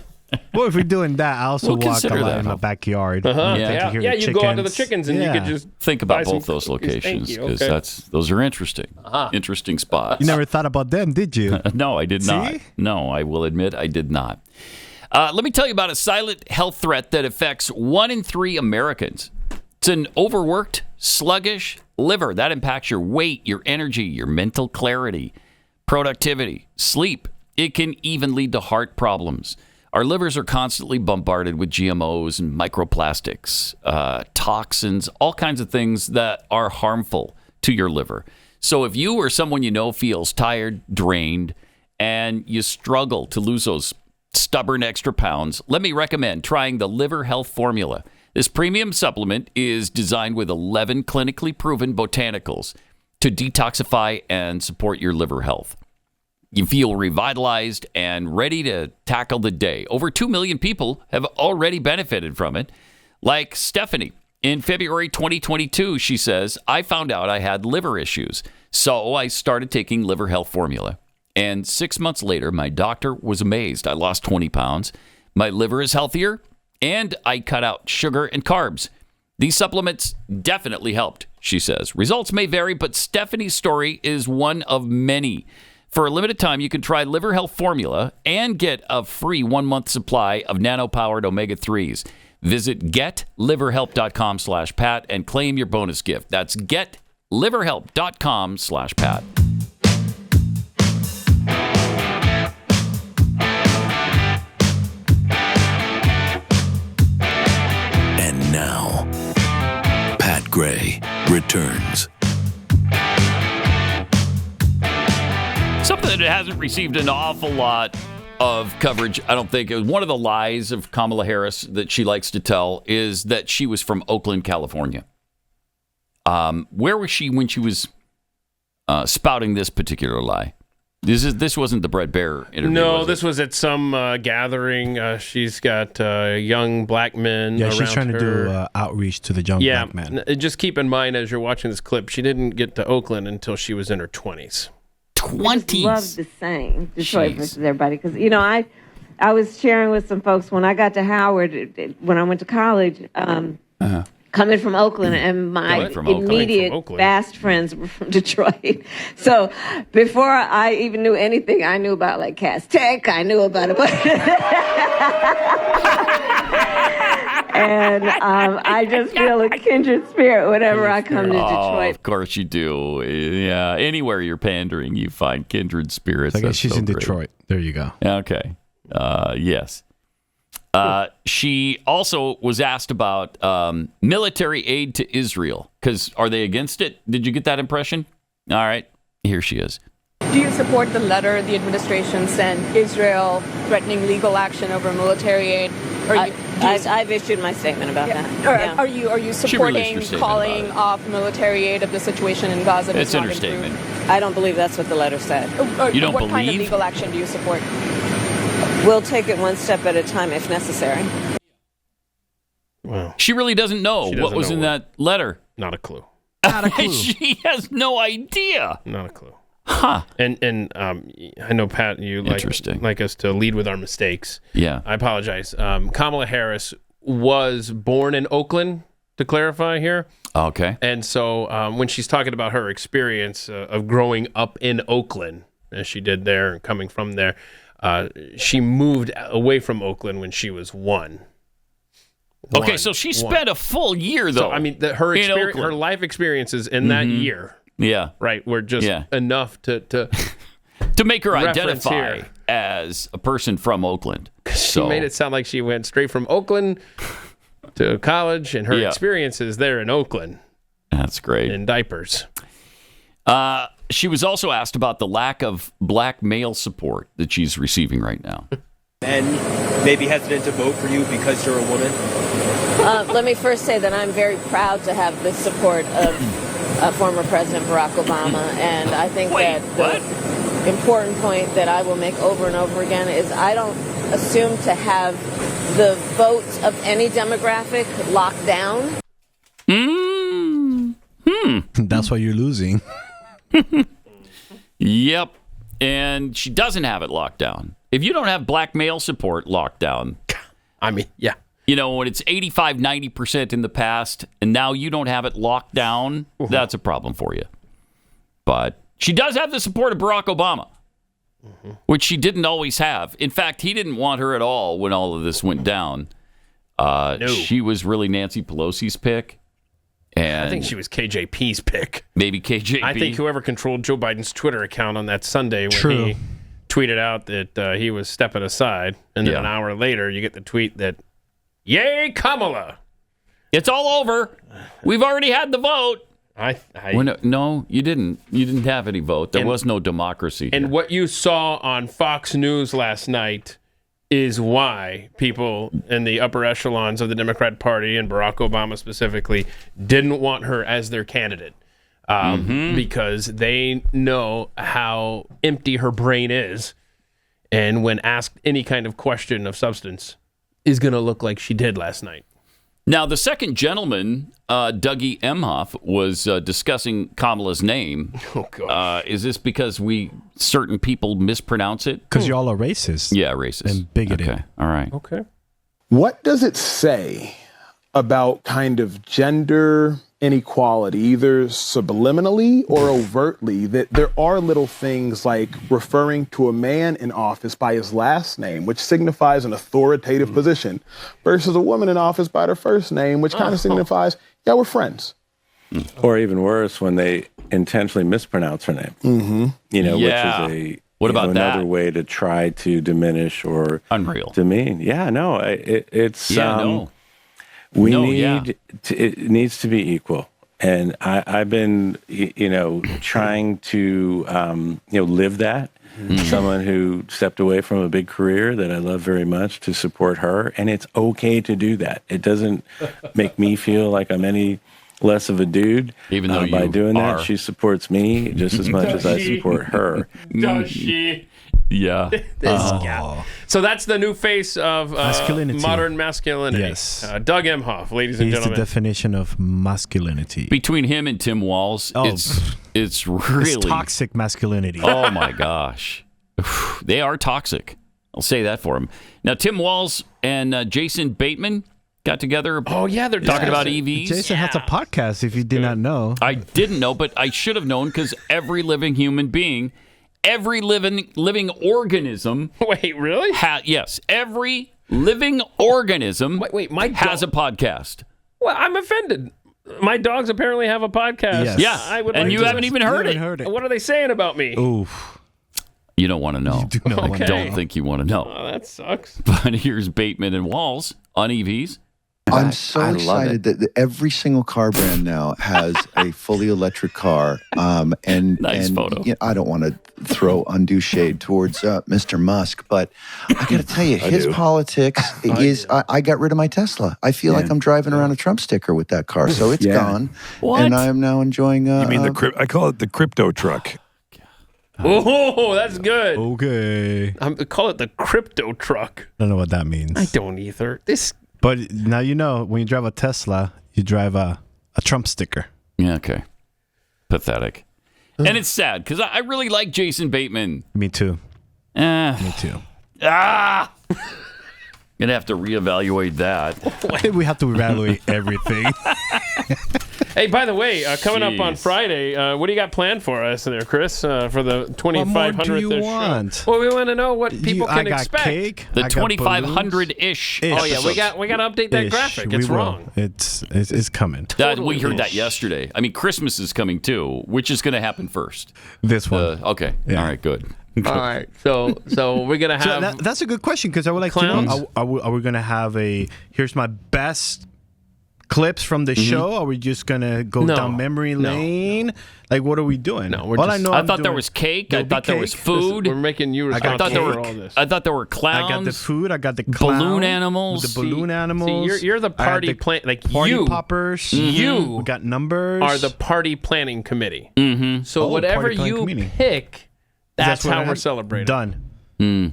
Well, if we're doing that, I also walk a lot in my backyard. You go out to the chickens and you could just think about both those locations because those are interesting. Interesting spots. You never thought about them, did you? No, I did not. No, I will admit I did not. Let me tell you about a silent health threat that affects 1 in 3 Americans. It's an overworked, sluggish liver. That impacts your weight, your energy, your mental clarity, productivity, sleep. It can even lead to heart problems. Our livers are constantly bombarded with GMOs and microplastics, toxins, all kinds of things that are harmful to your liver. So if you or someone you know feels tired, drained, and you struggle to lose those stubborn extra pounds, let me recommend trying the Liver Health Formula. This premium supplement is designed with 11 clinically proven botanicals to detoxify and support your liver health. You feel revitalized and ready to tackle the day. Over 2 million people have already benefited from it. Like Stephanie. In February 2022, she says, I found out I had liver issues. So I started taking Liver Health Formula. And 6 months later, my doctor was amazed. I lost 20 pounds. My liver is healthier, and I cut out sugar and carbs. These supplements definitely helped, she says. Results may vary, but Stephanie's story is one of many. For a limited time, you can try Liver Health Formula and get a free 1-month supply of nano-powered omega-3s. Visit getliverhelp.com/Pat and claim your bonus gift. That's getliverhelp.com/Pat. And now, Pat Gray returns. Something that hasn't received an awful lot of coverage, I don't think. It was one of the lies of Kamala Harris that she likes to tell is that she was from Oakland, California. Where was she when she was spouting this particular lie? This wasn't the Bret Baier interview. No, this was at some gathering. She's got young black men. Yeah, around she's trying her. to do outreach to the young black men. Just keep in mind as you're watching this clip, she didn't get to Oakland until she was in her 20s. I love the saying Detroit versus everybody because I was sharing with some folks when I got to Howard when I went to college. Coming from Oakland, and my immediate fast friends were from Detroit. So before I even knew anything, I knew about like Cass Tech. I knew about it. And I just feel a kindred spirit whenever I come to Detroit. Of course you do. Yeah, anywhere you're pandering, you find kindred spirits. I guess she's in great. Detroit. There you go. Okay. Yes. She also was asked about military aid to Israel, because are they against it? Did you get that impression? All right, here she is. Do you support the letter the administration sent Israel threatening legal action over military aid? I've issued my statement about that. Are you supporting calling off military aid of the situation in Gaza? It's in her statement. I don't believe that's what the letter said. You don't what kind of believe? legal action do you support? We'll take it one step at a time if necessary. Well, she really doesn't know what was in that letter. Not a clue. Not a clue. She has no idea. Not a clue. Huh. And I know, Pat, you like us to lead with our mistakes. Yeah. I apologize. Kamala Harris was born in Oakland, to clarify here. Okay. And so when she's talking about her experience of growing up in Oakland, as she did there and coming from there, she moved away from Oakland when she was one. Okay, so she spent a full year, though. So, I mean, her life experiences in that year, right, were just enough to make her identify as a person from Oakland. She made it sound like she went straight from Oakland to college, and her experiences there in Oakland. That's great. In diapers. She was also asked about the lack of black male support that she's receiving right now. And maybe hesitant to vote for you because you're a woman? Let me first say that I'm very proud to have the support of former President Barack Obama. And I think that the important point that I will make over and over again is I don't assume to have the votes of any demographic locked down. That's why you're losing. Yep. And she doesn't have it locked down. If you don't have black male support locked down, I mean, yeah. You know, when it's 85, 90% in the past, and now you don't have it locked down, that's a problem for you. But she does have the support of Barack Obama, which she didn't always have. In fact, he didn't want her at all when all of this went down. No. She was really Nancy Pelosi's pick. And I think she was KJP's pick. Maybe KJP. I think whoever controlled Joe Biden's Twitter account on that Sunday when he tweeted out that he was stepping aside, and then an hour later you get the tweet that, "Yay, Kamala! It's all over. We've already had the vote." No, you didn't. You didn't have any vote. There was no democracy. And what you saw on Fox News last night is why people in the upper echelons of the Democrat Party, and Barack Obama specifically, didn't want her as their candidate. Because they know how empty her brain is. And when asked any kind of question of substance, is going to look like she did last night. Now, the second gentleman, Dougie Emhoff, was discussing Kamala's name. Oh, gosh. Is this because certain people mispronounce it? Because y'all are racist. Yeah, racist. And bigoted. Okay. All right. Okay. What does it say about kind of gender inequality, either subliminally or overtly, that there are little things like referring to a man in office by his last name, which signifies an authoritative position, versus a woman in office by their first name, which kind of signifies, yeah, we're friends. Or even worse, when they intentionally mispronounce her name. You know, which is another way to try to diminish or demean. Yeah, no, it's it needs to be equal. And I've been, trying to, live that. Someone who stepped away from a big career that I love very much to support her. And it's okay to do that. It doesn't make me feel like I'm any less of a dude. Even though by you doing are. that, she supports me just as much as I support her. Does she? Yeah. This guy. So that's the new face of Masculinity. modern masculinity. Yes. Doug Emhoff, ladies and He's gentlemen. the definition of masculinity. Between him and Tim Walz, it's really It's toxic masculinity. Oh my gosh, they are toxic. I'll say that for him. Now Tim Walz and Jason Bateman got together. Oh yeah, they're talking about EVs. Jason has a podcast. If you did not know, I didn't know, but I should have known because every living human being, every living organism. Wait, really? Yes, every living organism. Wait, has a podcast. Well, I'm offended. My dogs apparently have a podcast. Yes. Yeah, I would and like you to haven't even heard it. What are they saying about me? Oof. You don't want to know. You do not want to Don't know. think you want to know. Oh, that sucks. But here's Bateman and Walz on EVs. I'm so I love excited that every single car brand now has a fully electric car. Nice photo. You know, I don't want to throw undue shade towards Mr. Musk, but I got to tell you, his politics is. I got rid of my Tesla. I feel like I'm driving around a Trump sticker with that car, so it's gone, and I am now enjoying. You mean I call it the crypto truck. Oh, that's good. Okay. Call it the crypto truck. I don't know what that means. I don't either. But now you know, when you drive a Tesla, you drive a Trump sticker. Yeah, okay. Pathetic. And it's sad because I really like Jason Bateman. Me too. Me too. Gonna have to reevaluate that. We have to evaluate everything. Hey, by the way, coming up on Jeez. Friday, what do you got planned for us there, Chris, for the 2500th What more do you show? want? Well, we want to know what people I can got expect. cake. The I got 2500-ish. Oh yeah, we got to update that Ish. graphic. We It's will. wrong. It's coming. We heard that yesterday. I mean, Christmas is coming too. Which is going to happen first? This one. Okay. Yeah. All right. Good. All right. So we're gonna So have. that's a good question because I would like clowns? to know: are we going to have here's my best clips from the show? Are we just going to go No. down memory lane? Like, what are we doing? No, we're All just- I know, I I'm thought there doing- was cake. I There'll be thought there was cake. food. We're making you I got responsible for cake. all this. I thought there were clowns. I got the food. I got the balloon clown, animals. the balloon animals. See, you're the I got party the plan. Like party you, poppers. you We got numbers. are the party planning committee. Mm-hmm. So Oh, whatever party planning you committee. pick, that's what how I we're have celebrating. Done. Mm.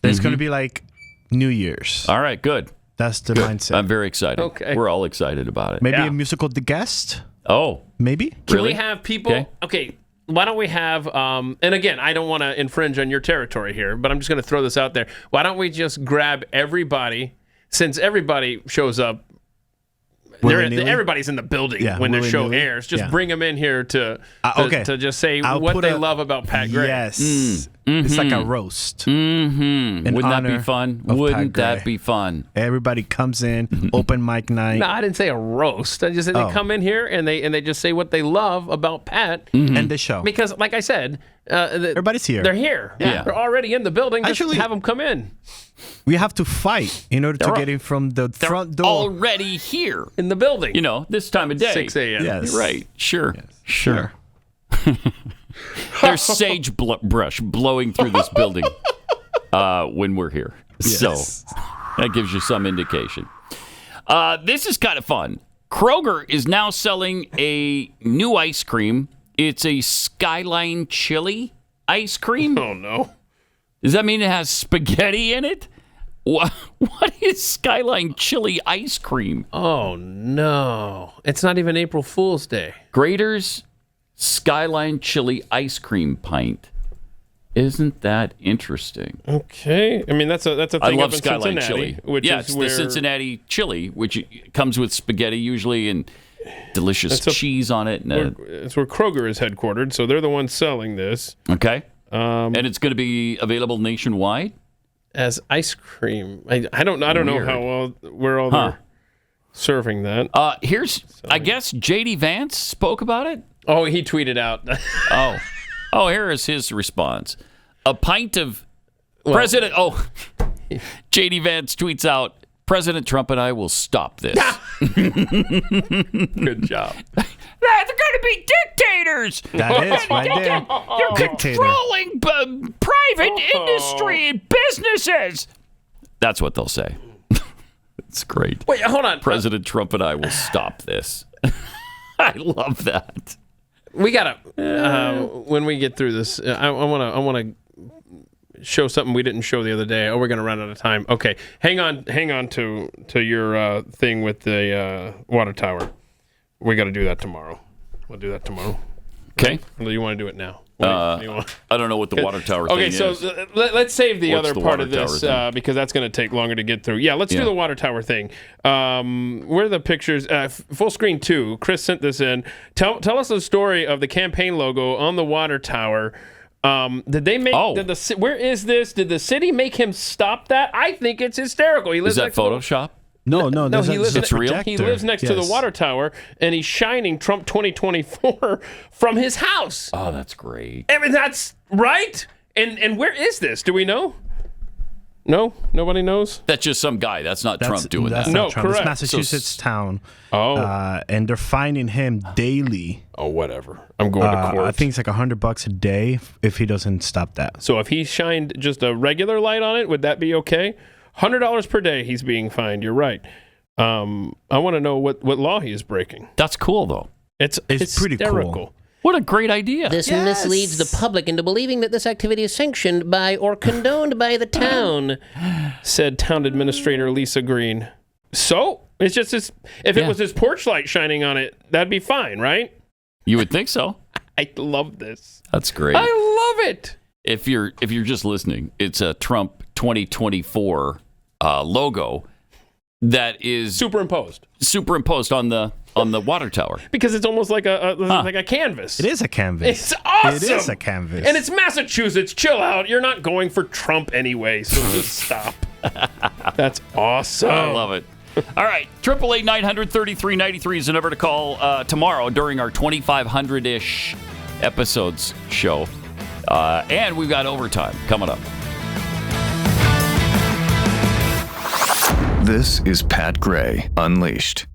It's going to be like New Year's. All right. Good. That's the mindset. I'm very excited. Okay. We're all excited about it. Maybe Yeah. a musical The Guest. Oh. Maybe. Can Really? we have people? Okay. Why don't we have? And again, I don't want to infringe on your territory here, but I'm just going to throw this out there. Why don't we just grab everybody? Since everybody shows up, Willy-nilly? everybody's in the building Yeah, when the show willy-nilly. airs. Just Yeah. bring them in here to just say I'll what put they a- love about Pat Gray. Yes. It's like a roast. Mm-hmm. In Wouldn't that be honor fun? of Wouldn't Pat that Gray. be fun? Everybody comes in, open mic night. No, I didn't say a roast. I just said Oh. they come in here and they just say what they love about Pat. And the show. Because, like I said, Everybody's here. they're here. Yeah. They're already in the building. Just Actually- have them come in. We have to fight in order to They're get in from the They're front door. already here. In the building. You know, this time of day. 6 a.m. Yes. Right. Sure. Sure. There's sagebrush blowing through this building when we're here. Yes. So that gives you some indication. This is kind of fun. Kroger is now selling a new ice cream. It's a Skyline chili ice cream. Oh, no. Does that mean it has spaghetti in it? What is Skyline chili ice cream? Oh, no. It's not even April Fool's Day. Grater's Skyline chili ice cream pint. Isn't that interesting? Okay. I mean, that's a thing I love up in Skyline Cincinnati, chili. which Yeah, is it's where the Cincinnati chili, which comes with spaghetti usually and delicious cheese on it. And it's where Kroger is headquartered, so they're the ones selling this. okay. And it's going to be available nationwide? As ice cream. I don't know Weird. how where all they're serving that. I guess J.D. Vance spoke about it? Oh, he tweeted out. Oh, here is his response. A pint of President... Oh, J.D. Vance tweets out, President Trump and I will stop this. Good job. They're going to be dictators. That is right there. You're Dictator. controlling private industry and businesses. That's what they'll say. It's great. Wait, hold on. President Trump and I will stop this. love that. We gotta when we get through this. I want to show something we didn't show the other day. Oh, we're gonna run out of time. Okay, hang on to your thing with the water tower. We got to do that tomorrow. We'll do that tomorrow. Okay. Or do you want to do it now? I don't know what the water tower thing is. Okay, so let's save the What's other the part water of this tower because that's going to take longer to get through. Yeah, let's do the water tower thing. Where are the pictures? Full screen 2. Chris sent this in. Tell us the story of the campaign logo on the water tower. Did they make? Where is this? Did the city make him stop that? I think it's hysterical. He lives is that Photoshop? No, it's real. He lives next to the water tower, and he's shining Trump 2024 from his house. Oh, that's great. I mean, that's right. And where is this? Do we know? No, nobody knows. That's just some guy. That's not Trump doing that. No, Trump. Correct. It's Massachusetts town. Oh, and they're fining him daily. Oh, whatever. I'm going to court. I think it's like $100 a day if he doesn't stop that. So if he shined just a regular light on it, would that be okay? $100 per day he's being fined. You're right. I want to know what law he is breaking. That's cool, though. It's pretty hysterical. What a great idea. This misleads the public into believing that this activity is sanctioned by or condoned by the town, said town administrator Lisa Green. So it's just if it was his porch light shining on it, that'd be fine, right? You would think so. I love this. That's great. I love it. If you're just listening, it's a Trump 2024 logo that is superimposed on the water tower because it's almost like a canvas. It is a canvas. It's awesome. It is a canvas, and it's Massachusetts. Chill out. You're not going for Trump anyway, so just stop. That's awesome. I love it. All right, 888-900-3393 is the number to call tomorrow during our 2,500-ish episodes show, and we've got overtime coming up. This is Pat Gray Unleashed.